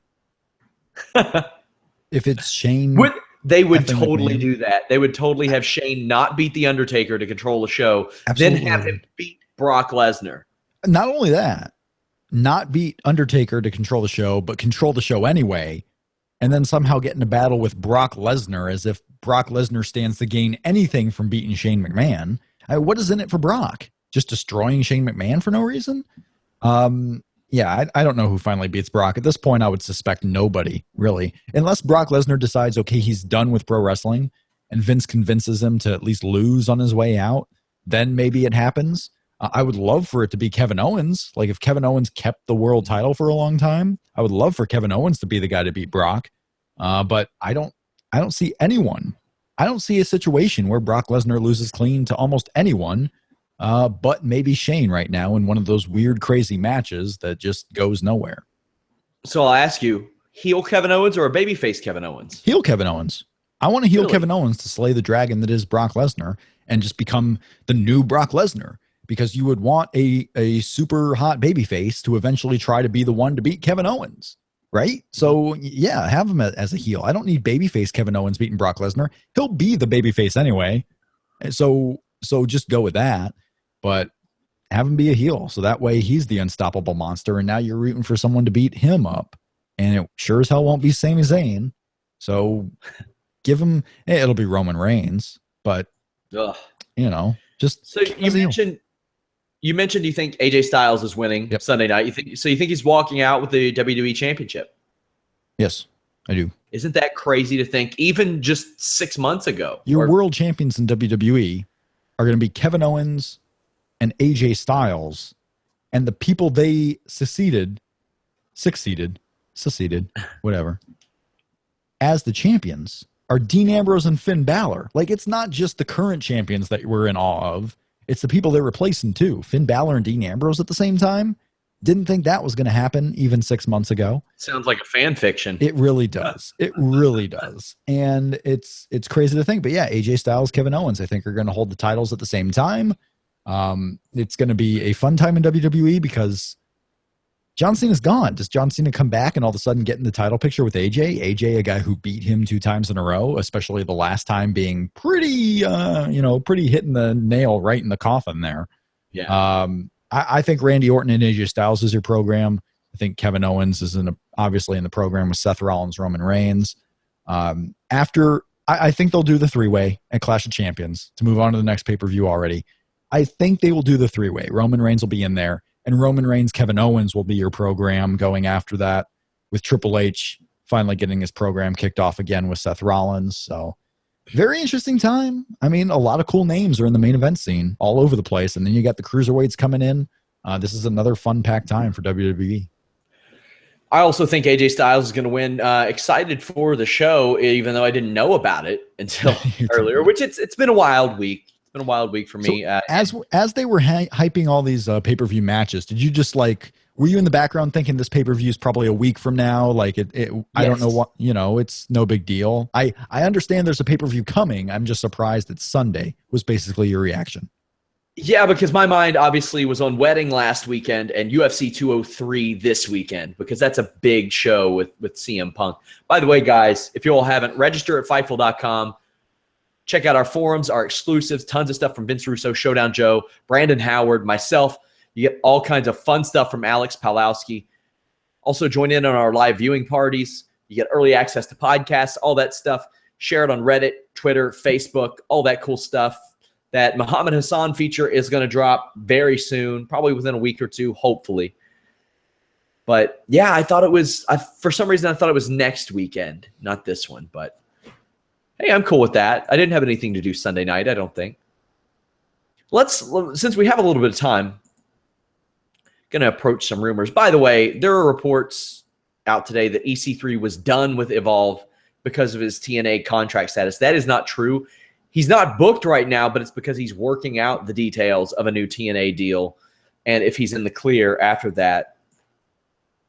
If it's Shane. They would totally do that. They would totally have Shane not beat The Undertaker to control the show, Absolutely. Then have him beat Brock Lesnar. Not only that, not beat Undertaker to control the show, but control the show anyway, and then somehow get in a battle with Brock Lesnar as if Brock Lesnar stands to gain anything from beating Shane McMahon. What is in it for Brock? Just destroying Shane McMahon for no reason? Yeah, I don't know who finally beats Brock. At this point, I would suspect nobody, really. Unless Brock Lesnar decides, okay, he's done with pro wrestling, and Vince convinces him to at least lose on his way out, then maybe it happens. I would love for it to be Kevin Owens. Like, if Kevin Owens kept the world title for a long time, I would love for Kevin Owens to be the guy to beat Brock. But I don't see anyone. I don't see a situation where Brock Lesnar loses clean to almost anyone. But maybe Shane right now in one of those weird, crazy matches that just goes nowhere. So I'll ask you, heel Kevin Owens or a babyface Kevin Owens? Heel Kevin Owens. I want to heel Kevin Owens to slay the dragon that is Brock Lesnar and just become the new Brock Lesnar, because you would want a super hot babyface to eventually try to be the one to beat Kevin Owens, right? So, yeah, have him as a heel. I don't need babyface Kevin Owens beating Brock Lesnar. He'll be the babyface anyway. So just go with that. But have him be a heel, so that way he's the unstoppable monster, and now you're rooting for someone to beat him up, and it sure as hell won't be Sami Zayn. So give him, it'll be Roman Reigns, but just so you mentioned you think AJ Styles is winning Sunday night. You think he's walking out with the WWE Championship? Yes, I do. Isn't that crazy to think? Even just 6 months ago, your world champions in WWE are going to be Kevin Owens and AJ Styles, and the people they succeeded, whatever, as the champions are Dean Ambrose and Finn Balor. Like, it's not just the current champions that we're in awe of. It's the people they're replacing too. Finn Balor and Dean Ambrose at the same time. Didn't think that was going to happen even 6 months ago. Sounds like a fan fiction. It really does. It really does. And it's crazy to think. But yeah, AJ Styles, Kevin Owens, I think are going to hold the titles at the same time. It's going to be a fun time in WWE because John Cena's gone. Does John Cena come back and all of a sudden get in the title picture with AJ? AJ, a guy who beat him 2 times in a row, especially the last time being pretty hitting the nail right in the coffin there. Yeah. I think Randy Orton and AJ Styles is your program. I think Kevin Owens is obviously in the program with Seth Rollins, Roman Reigns. I think they'll do the 3-way at Clash of Champions to move on to the next pay-per-view already. I think they will do the 3-way. Roman Reigns will be in there, and Roman Reigns, Kevin Owens will be your program going after that, with Triple H finally getting his program kicked off again with Seth Rollins. So very interesting time. I mean, a lot of cool names are in the main event scene all over the place, and then you got the cruiserweights coming in. This is another fun-packed time for WWE. I also think AJ Styles is going to win. Excited for the show, even though I didn't know about it until earlier, which it's been a wild week. It's been a wild week for me. So as they were hyping all these pay-per-view matches, did you just were you in the background thinking this pay-per-view is probably a week from now? Like yes. I don't know what, it's no big deal. I understand there's a pay-per-view coming. I'm just surprised it's Sunday was basically your reaction. Yeah, because my mind obviously was on Wedding last weekend and UFC 203 this weekend, because that's a big show with CM Punk. By the way, guys, if you all haven't, register at Fightful.com. Check out our forums, our exclusives, tons of stuff from Vince Russo, Showdown Joe, Brandon Howard, myself. You get all kinds of fun stuff from Alex Palowski. Also join in on our live viewing parties. You get early access to podcasts, all that stuff. Share it on Reddit, Twitter, Facebook, all that cool stuff. That Muhammad Hassan feature is going to drop very soon, probably within a week or two, hopefully. But yeah, I thought it was, for some reason, I thought it was next weekend, not this one. But hey, I'm cool with that. I didn't have anything to do Sunday night, I don't think. Since we have a little bit of time, going to approach some rumors. By the way, there are reports out today that EC3 was done with Evolve because of his TNA contract status. That is not true. He's not booked right now, but it's because he's working out the details of a new TNA deal. And if he's in the clear after that,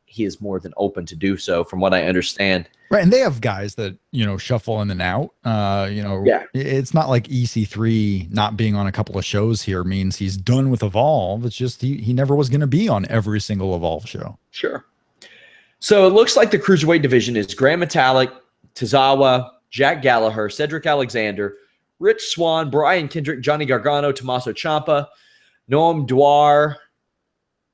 he is more than open to do so, from what I understand. Right, and they have guys that, shuffle in and out. Yeah. It's not like EC3 not being on a couple of shows here means he's done with Evolve. It's just he never was going to be on every single Evolve show. Sure. So it looks like the Cruiserweight division is Grand Metalik, Tozawa, Jack Gallagher, Cedric Alexander, Rich Swann, Brian Kendrick, Johnny Gargano, Tommaso Ciampa, Noam Dwar,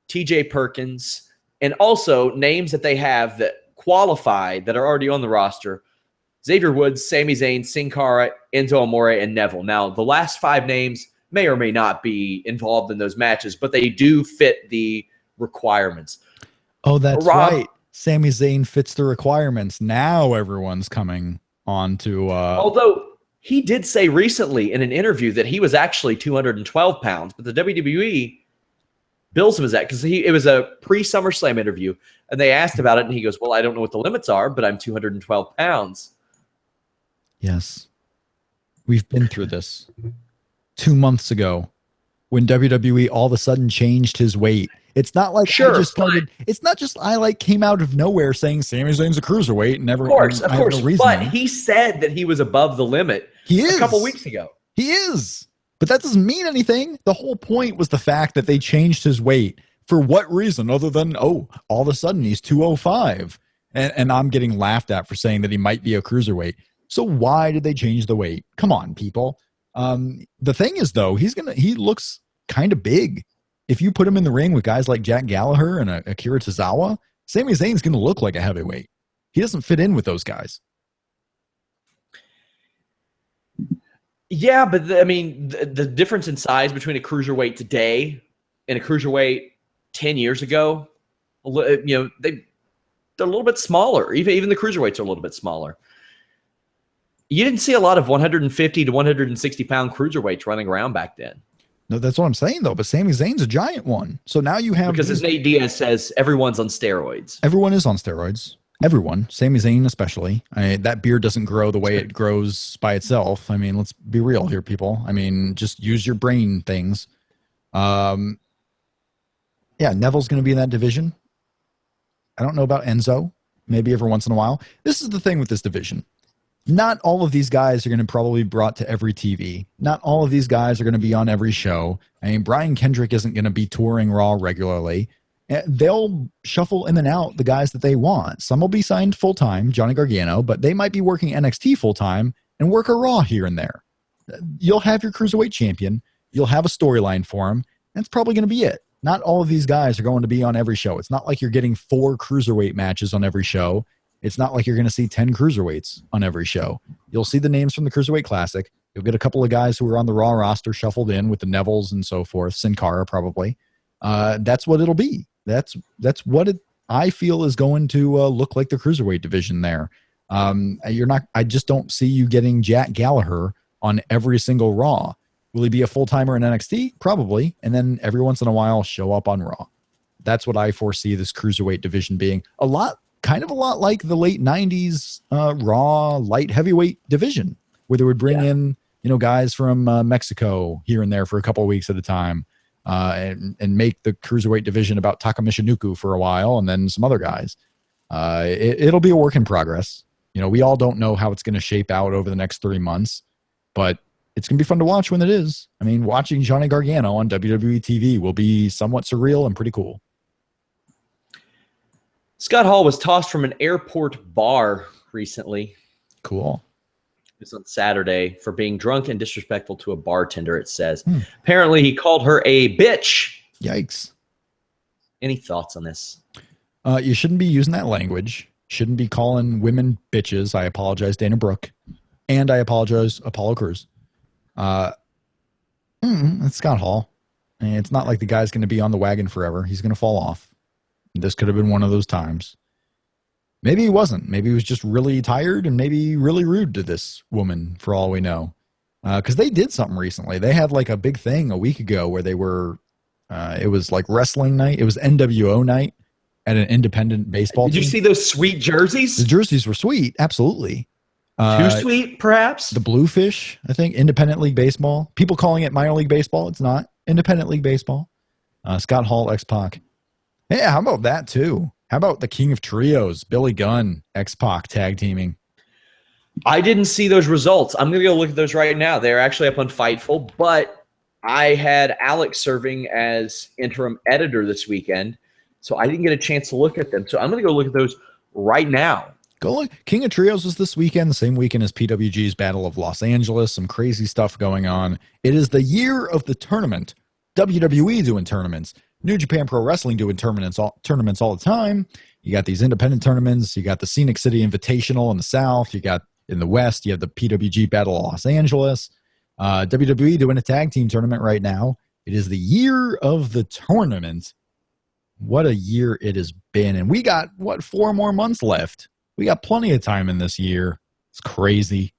TJ Perkins, and also names that they have that qualify that are already on the roster: Xavier Woods, Sami Zayn, Sin Cara, Enzo Amore, and Neville. Now, the last 5 names may or may not be involved in those matches, but they do fit the requirements. Oh, that's right. Sami Zayn fits the requirements. Now everyone's coming on to... Although he did say recently in an interview that he was actually 212 pounds, but the WWE bills him as that because it was a pre-SummerSlam interview, and they asked about it, and he goes, well, I don't know what the limits are, but I'm 212 pounds. Yes. We've been through this 2 months ago when WWE all of a sudden changed his weight. It's not like I just started. It's not just I came out of nowhere saying Sami Zayn's a cruiserweight and never. Of course. But he said that he was above the limit. He is a couple weeks ago. He is, but that doesn't mean anything. The whole point was the fact that they changed his weight. For what reason other than all of a sudden he's 205, and I'm getting laughed at for saying that he might be a cruiserweight. So why did they change the weight? Come on, people. The thing is though, he looks kind of big. If you put him in the ring with guys like Jack Gallagher and Akira Tozawa, Sami Zayn's going to look like a heavyweight. He doesn't fit in with those guys. Yeah, but the difference in size between a cruiserweight today and a cruiserweight 10 years ago, they're a little bit smaller. Even the cruiserweights are a little bit smaller. You didn't see a lot of 150 to 160 pound cruiserweights running around back then. No, that's what I'm saying, though. But Sami Zayn's a giant one. So now you have... Because as Nate Diaz says, everyone's on steroids. Everyone is on steroids. Everyone. Sami Zayn especially. That beard doesn't grow the way it grows by itself. Let's be real here, people. Just use your brain things. Yeah, Neville's going to be in that division. I don't know about Enzo. Maybe every once in a while. This is the thing with this division. Not all of these guys are going to probably be brought to every TV. Not all of these guys are going to be on every show. Brian Kendrick isn't going to be touring Raw regularly. They'll shuffle in and out the guys that they want. Some will be signed full-time, Johnny Gargano, but they might be working NXT full-time and work a Raw here and there. You'll have your Cruiserweight champion. You'll have a storyline for him. That's probably going to be it. Not all of these guys are going to be on every show. It's not like you're getting 4 Cruiserweight matches on every show. It's not like you're going to see 10 cruiserweights on every show. You'll see the names from the Cruiserweight Classic. You'll get a couple of guys who are on the Raw roster shuffled in with the Nevilles and so forth. Sin Cara probably. That's what it'll be. That's what I feel is going to look like the Cruiserweight division there. I just don't see you getting Jack Gallagher on every single Raw. Will he be a full-timer in NXT? Probably. And then every once in a while show up on Raw. That's what I foresee this Cruiserweight division being. Kind of a lot like the late 90s Raw light heavyweight division, where they would bring in, guys from Mexico here and there for a couple of weeks at a time and make the Cruiserweight division about Taka Michinoku for a while and then some other guys. It'll be a work in progress. We all don't know how it's going to shape out over the next 3 months, but it's going to be fun to watch when it is. Watching Johnny Gargano on WWE TV will be somewhat surreal and pretty cool. Scott Hall was tossed from an airport bar recently. Cool. It was on Saturday for being drunk and disrespectful to a bartender, it says. Apparently, he called her a bitch. Yikes. Any thoughts on this? You shouldn't be using that language. Shouldn't be calling women bitches. I apologize, Dana Brooke. And I apologize, Apollo Crews. It's Scott Hall. And it's not like the guy's going to be on the wagon forever. He's going to fall off. This could have been one of those times. Maybe he wasn't. Maybe he was just really tired and maybe really rude to this woman, for all we know. Because they did something recently. They had like a big thing a week ago where they were, it was like wrestling night. It was NWO night at an independent baseball team. Did you see those sweet jerseys? The jerseys were sweet. Absolutely. Too sweet, perhaps? The Bluefish, I think, Independent League Baseball. People calling it minor league baseball. It's not. Independent League Baseball. Scott Hall, X-Pac. Yeah, how about that, too? How about the King of Trios, Billy Gunn, X-Pac tag teaming? I didn't see those results. I'm going to go look at those right now. They're actually up on Fightful, but I had Alex serving as interim editor this weekend, so I didn't get a chance to look at them. So I'm going to go look at those right now. Go look. King of Trios was this weekend, the same weekend as PWG's Battle of Los Angeles. Some crazy stuff going on. It is the year of the tournament. WWE doing tournaments. New Japan Pro Wrestling doing tournaments all the time. You got these independent tournaments. You got the Scenic City Invitational in the South. You got in the West, you have the PWG Battle of Los Angeles. WWE doing a tag team tournament right now. It is the year of the tournament. What a year it has been. And we got, 4 more months left. We got plenty of time in this year. It's crazy.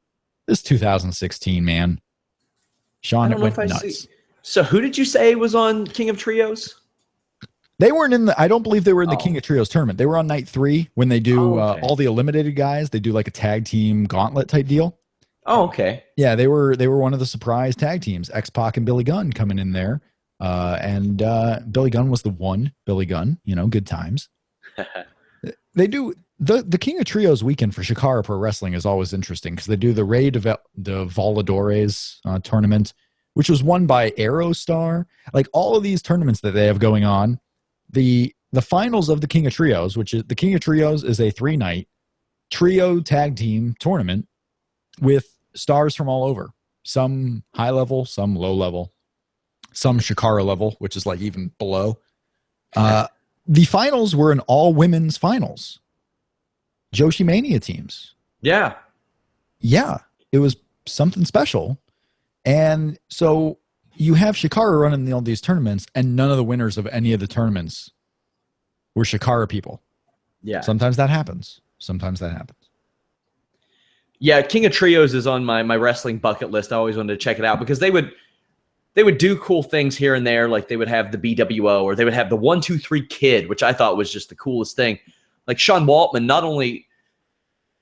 This 2016, man. Sean, it went nuts. So who did you say was on King of Trios? They weren't in the, I don't believe they were in the King of Trios tournament. They were on night 3 when they do all the eliminated guys. They do like a tag team gauntlet type deal. Oh, okay. Yeah, they were one of the surprise tag teams. X-Pac and Billy Gunn coming in there. And Billy Gunn was the one. Billy Gunn, good times. They do the King of Trios weekend for Shikara Pro Wrestling is always interesting because they do the Rey de Voladores tournament, which was won by Aerostar. Like all of these tournaments that they have going on, the finals of the King of Trios, which is the King of Trios is a 3-night trio tag team tournament with stars from all over. Some high level, some low level, some Shikara level, which is like even below. The finals were an all women's finals. Joshi Mania teams. Yeah. Yeah. It was something special. And so you have Shikara running all these tournaments, and none of the winners of any of the tournaments were Shikara people. Yeah. Sometimes that happens. Yeah, King of Trios is on my wrestling bucket list. I always wanted to check it out because they would do cool things here and there. Like they would have the BWO or they would have the 1-2-3 Kid, which I thought was just the coolest thing. Like Sean Waltman not only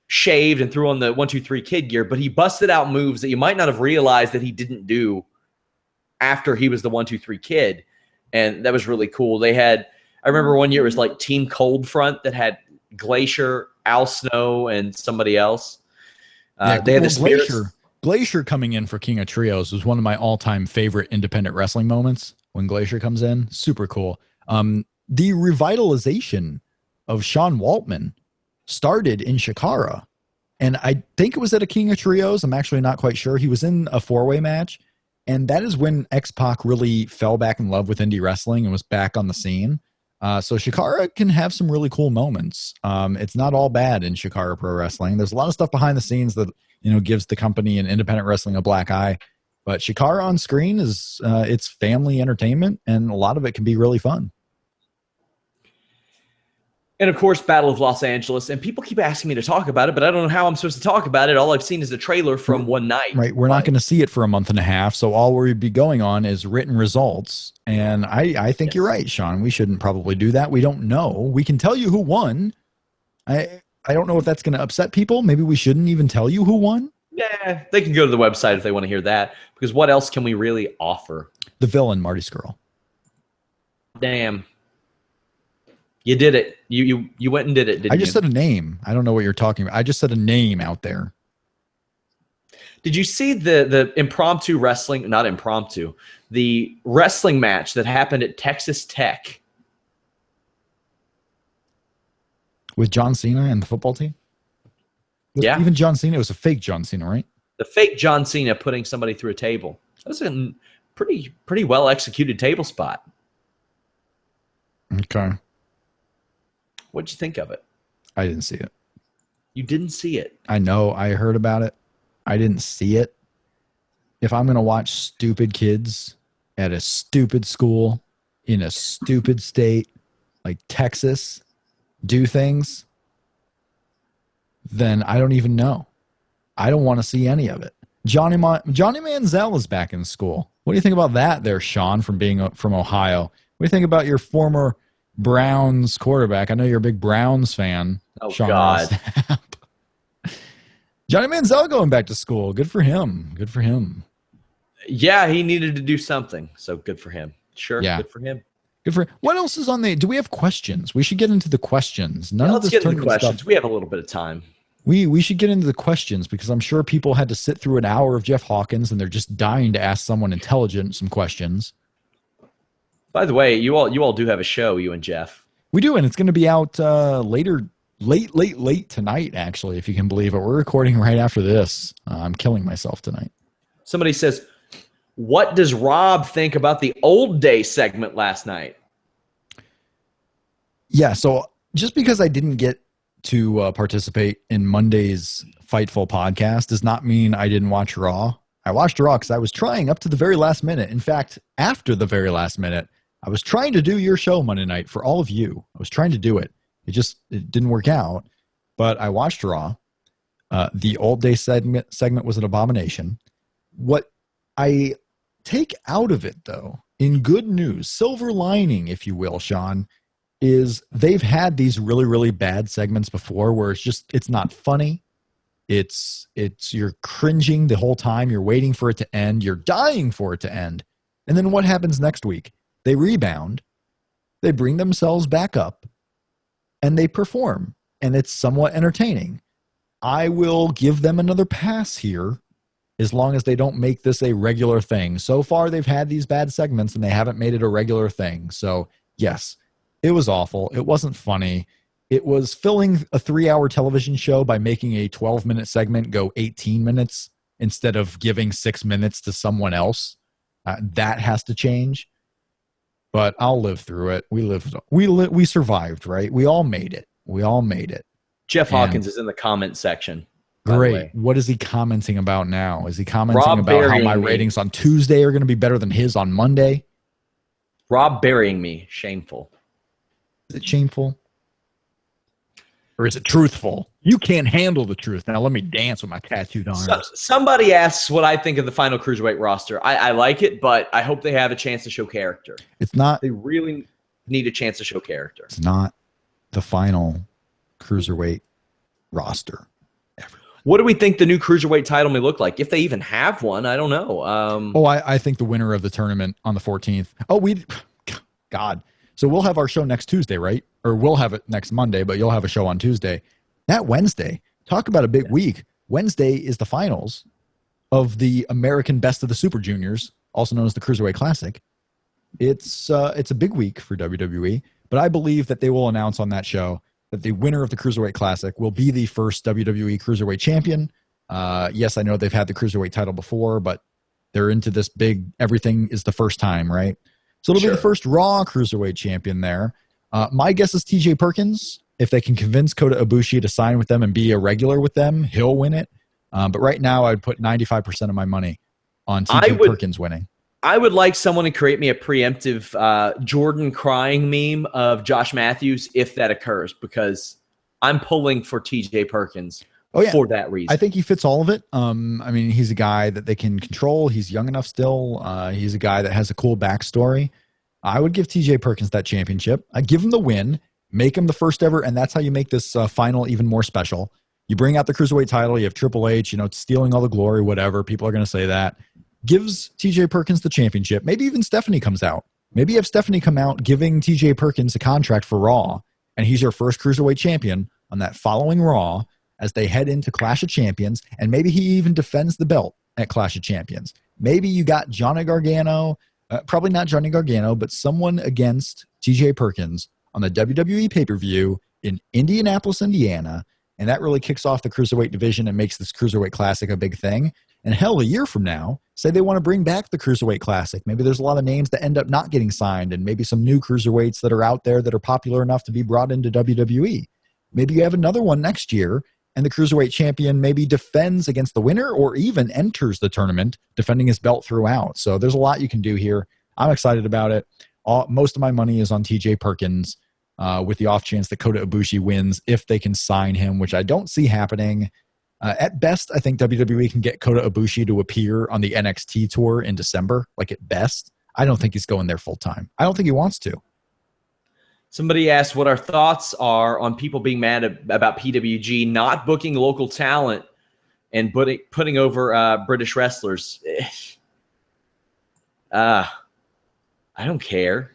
shaved and threw on the 1-2-3 Kid gear, but he busted out moves that you might not have realized that he didn't do after he was the 1-2-3 Kid. And that was really cool. They had, I remember one year it was like Team Cold Front that had Glacier, Al Snow, and somebody else. They had the Glacier coming in for King of Trios was one of my all-time favorite independent wrestling moments when Glacier comes in. Super cool. The revitalization of Sean Waltman started in Shikara, and I think it was at a King of Trios. I'm actually not quite sure. He was in a 4-way match, and that is when X-Pac really fell back in love with indie wrestling and was back on the scene. So Shikara can have some really cool moments. It's not all bad in Shikara Pro Wrestling. There's a lot of stuff behind the scenes that gives the company and independent wrestling a black eye. But Shikara on screen is it's family entertainment, and a lot of it can be really fun. And, of course, Battle of Los Angeles. And people keep asking me to talk about it, but I don't know how I'm supposed to talk about it. All I've seen is a trailer from one night. Right. We're not going to see it for a month and a half, so all we'd be going on is written results. And I think you're right, Sean. We shouldn't probably do that. We don't know. We can tell you who won. I don't know if that's going to upset people. Maybe we shouldn't even tell you who won. Yeah, they can go to the website if they want to hear that. Because what else can we really offer? The villain, Marty Skrull. Damn. You did it. You went and did it, didn't you? I just said a name. I don't know what you're talking about. I just said a name out there. Did you see the impromptu wrestling, not impromptu, the wrestling match that happened at Texas Tech? With John Cena and the football team? Yeah. Even John Cena, it was a fake John Cena, right? The fake John Cena putting somebody through a table. That was a pretty well executed table spot. Okay. What'd you think of it? I didn't see it. You didn't see it. I know. I heard about it. I didn't see it. If I'm going to watch stupid kids at a stupid school in a stupid state like Texas do things, then I don't even know. I don't want to see any of it. Johnny Manziel is back in school. What do you think about that there, Sean, from being from Ohio? What do you think about your former Browns quarterback? I know you're a big Browns fan. Oh, Sean God. Sapp. Johnny Manziel going back to school. Good for him. Good for him. Yeah, he needed to do something, so good for him. Sure, Yeah. good for him. Good for. What else is on the? Do we have questions? We should get into the questions. Let's get into the questions. We have a little bit of time. We should get into the questions because I'm sure people had to sit through an hour of Jeff Hawkins and they're just dying to ask someone intelligent some questions. By the way, you all do have a show, you and Jeff. We do, and it's going to be out late tonight, actually, if you can believe it. We're recording right after this. I'm killing myself tonight. Somebody says, what does Rob think about the old day segment last night? Yeah, so just because I didn't get to participate in Monday's Fightful podcast does not mean I didn't watch Raw. I watched Raw because I was trying up to the very last minute. In fact, after the very last minute, I was trying to do your show Monday night for all of you. I was trying to do it. It didn't work out, but I watched Raw. The old day segment was an abomination. What I take out of it, though, in good news, silver lining, if you will, Sean, is they've had these really, really bad segments before where it's not funny. It's you're cringing the whole time. You're waiting for it to end. You're dying for it to end. And then what happens next week? They rebound. They bring themselves back up and they perform. And it's somewhat entertaining. I will give them another pass here as long as they don't make this a regular thing. So far, they've had these bad segments and they haven't made it a regular thing. So, yes, it was awful. It wasn't funny. It was filling a 3-hour television show by making a 12-minute segment go 18 minutes instead of giving 6 minutes to someone else. That has to change. But I'll live through it. We survived, right? We all made it. Jeff Hawkins is in the comment section. Great. What is he commenting about now? Is he commenting Rob about how my me. ratings on Tuesday are going to be better than his on Monday? Rob burying me. Shameful. Is it shameful? Or is it truthful? You can't handle the truth. Now let me dance with my tattooed arms. Somebody asks what I think of the final Cruiserweight roster. I like it, but I hope they have a chance to show character. It's not. They really need a chance to show character. It's not the final Cruiserweight roster. What do we think the new Cruiserweight title may look like? If they even have one, I don't know. I think the winner of the tournament on the 14th. God. So we'll have our show next Tuesday, right? Or we'll have it next Monday, but you'll have a show on Tuesday. That Wednesday, talk about a big week. Wednesday is the finals of the American Best of the Super Juniors, also known as the Cruiserweight Classic. It's a big week for WWE, but I believe that they will announce on that show that the winner of the Cruiserweight Classic will be the first WWE Cruiserweight Champion. Yes, I know they've had the Cruiserweight title before, but they're into this big, everything is the first time, right? So it'll be the first Raw Cruiserweight Champion there. My guess is TJ Perkins. If they can convince Kota Ibushi to sign with them and be a regular with them, he'll win it. But right now, I'd put 95% of my money on TJ Perkins winning. I would like someone to create me a preemptive Jordan crying meme of Josh Matthews if that occurs, because I'm pulling for TJ Perkins for that reason. I think he fits all of it. I mean, he's a guy that they can control. He's young enough still. He's a guy that has a cool backstory. I would give TJ Perkins that championship. I give him the win, make him the first ever, and that's how you make this final even more special. You bring out the Cruiserweight title. You have Triple H, stealing all the glory, whatever. People are going to say that. Gives TJ Perkins the championship. Maybe even Stephanie comes out. Maybe you have Stephanie come out giving TJ Perkins a contract for Raw, and he's your first Cruiserweight champion on that following Raw as they head into Clash of Champions, and maybe he even defends the belt at Clash of Champions. Maybe you got Johnny Gargano, probably not Johnny Gargano, but someone against TJ Perkins on the WWE pay-per-view in Indianapolis, Indiana, and that really kicks off the Cruiserweight division and makes this Cruiserweight Classic a big thing. And hell, a year from now, say they want to bring back the Cruiserweight Classic. Maybe there's a lot of names that end up not getting signed, and maybe some new Cruiserweights that are out there that are popular enough to be brought into WWE. Maybe you have another one next year, and the cruiserweight champion maybe defends against the winner or even enters the tournament defending his belt throughout. So there's a lot you can do here. I'm excited about it. Most of my money is on TJ Perkins with the off chance that Kota Ibushi wins if they can sign him, which I don't see happening. At best, I think WWE can get Kota Ibushi to appear on the NXT tour in December, like at best. I don't think he's going there full time. I don't think he wants to. Somebody asked what our thoughts are on people being mad about PWG not booking local talent and putting over British wrestlers. I don't care.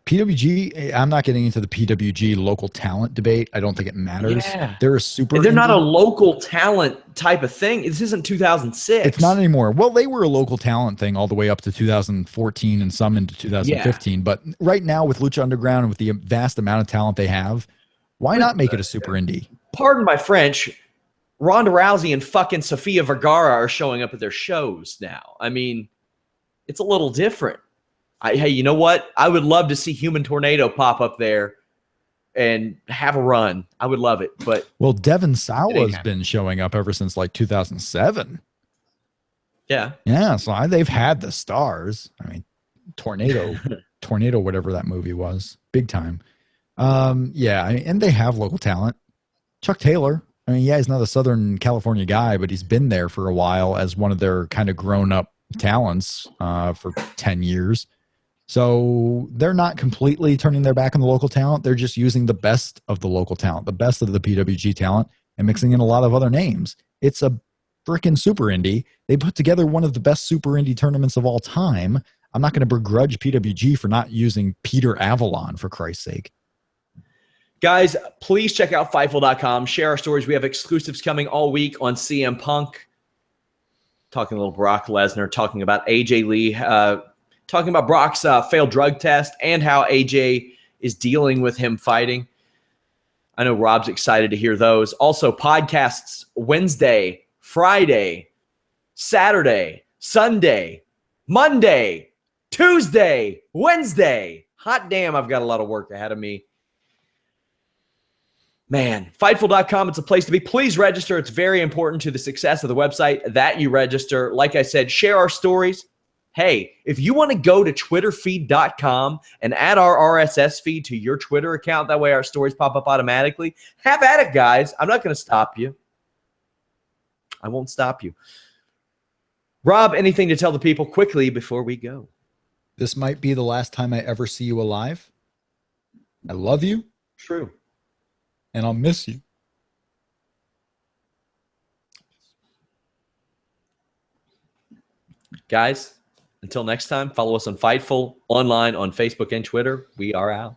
PWG, I'm not getting into the PWG local talent debate. I don't think it matters. Yeah. They're a super. They're not a local talent type of thing. This isn't 2006. It's not anymore. Well, they were a local talent thing all the way up to 2014 and some into 2015. Yeah. But right now with Lucha Underground and with the vast amount of talent they have, why not make it a super indie? Pardon my French. Ronda Rousey and fucking Sofia Vergara are showing up at their shows now. I mean, it's a little different. Hey, you know what? I would love to see Human Tornado pop up there and have a run. I would love it. But well, Devin Sawa's been showing up ever since like 2007. Yeah. Yeah. So they've had the stars. I mean, Tornado, whatever that movie was, big time. Yeah. And they have local talent. Chuck Taylor. I mean, yeah, he's not a Southern California guy, but he's been there for a while as one of their kind of grown up talents for 10 years. So they're not completely turning their back on the local talent. They're just using the best of the local talent, the best of the PWG talent, and mixing in a lot of other names. It's a freaking super indie. They put together one of the best super indie tournaments of all time. I'm not going to begrudge PWG for not using Peter Avalon, for Christ's sake. Guys, please check out Fightful.com. Share our stories. We have exclusives coming all week on CM Punk. Talking a little Brock Lesnar. Talking about AJ Lee. Talking about Brock's failed drug test and how AJ is dealing with him fighting. I know Rob's excited to hear those. Also, podcasts Wednesday, Friday, Saturday, Sunday, Monday, Tuesday, Wednesday. Hot damn, I've got a lot of work ahead of me. Man, Fightful.com, it's a place to be. Please register. It's very important to the success of the website that you register. Like I said, share our stories. Hey, if you want to go to twitterfeed.com and add our RSS feed to your Twitter account, that way our stories pop up automatically, have at it, guys. I'm not going to stop you. I won't stop you. Rob, anything to tell the people quickly before we go? This might be the last time I ever see you alive. I love you. True. And I'll miss you. Guys, until next time, follow us on Fightful, online, on Facebook and Twitter. We are out.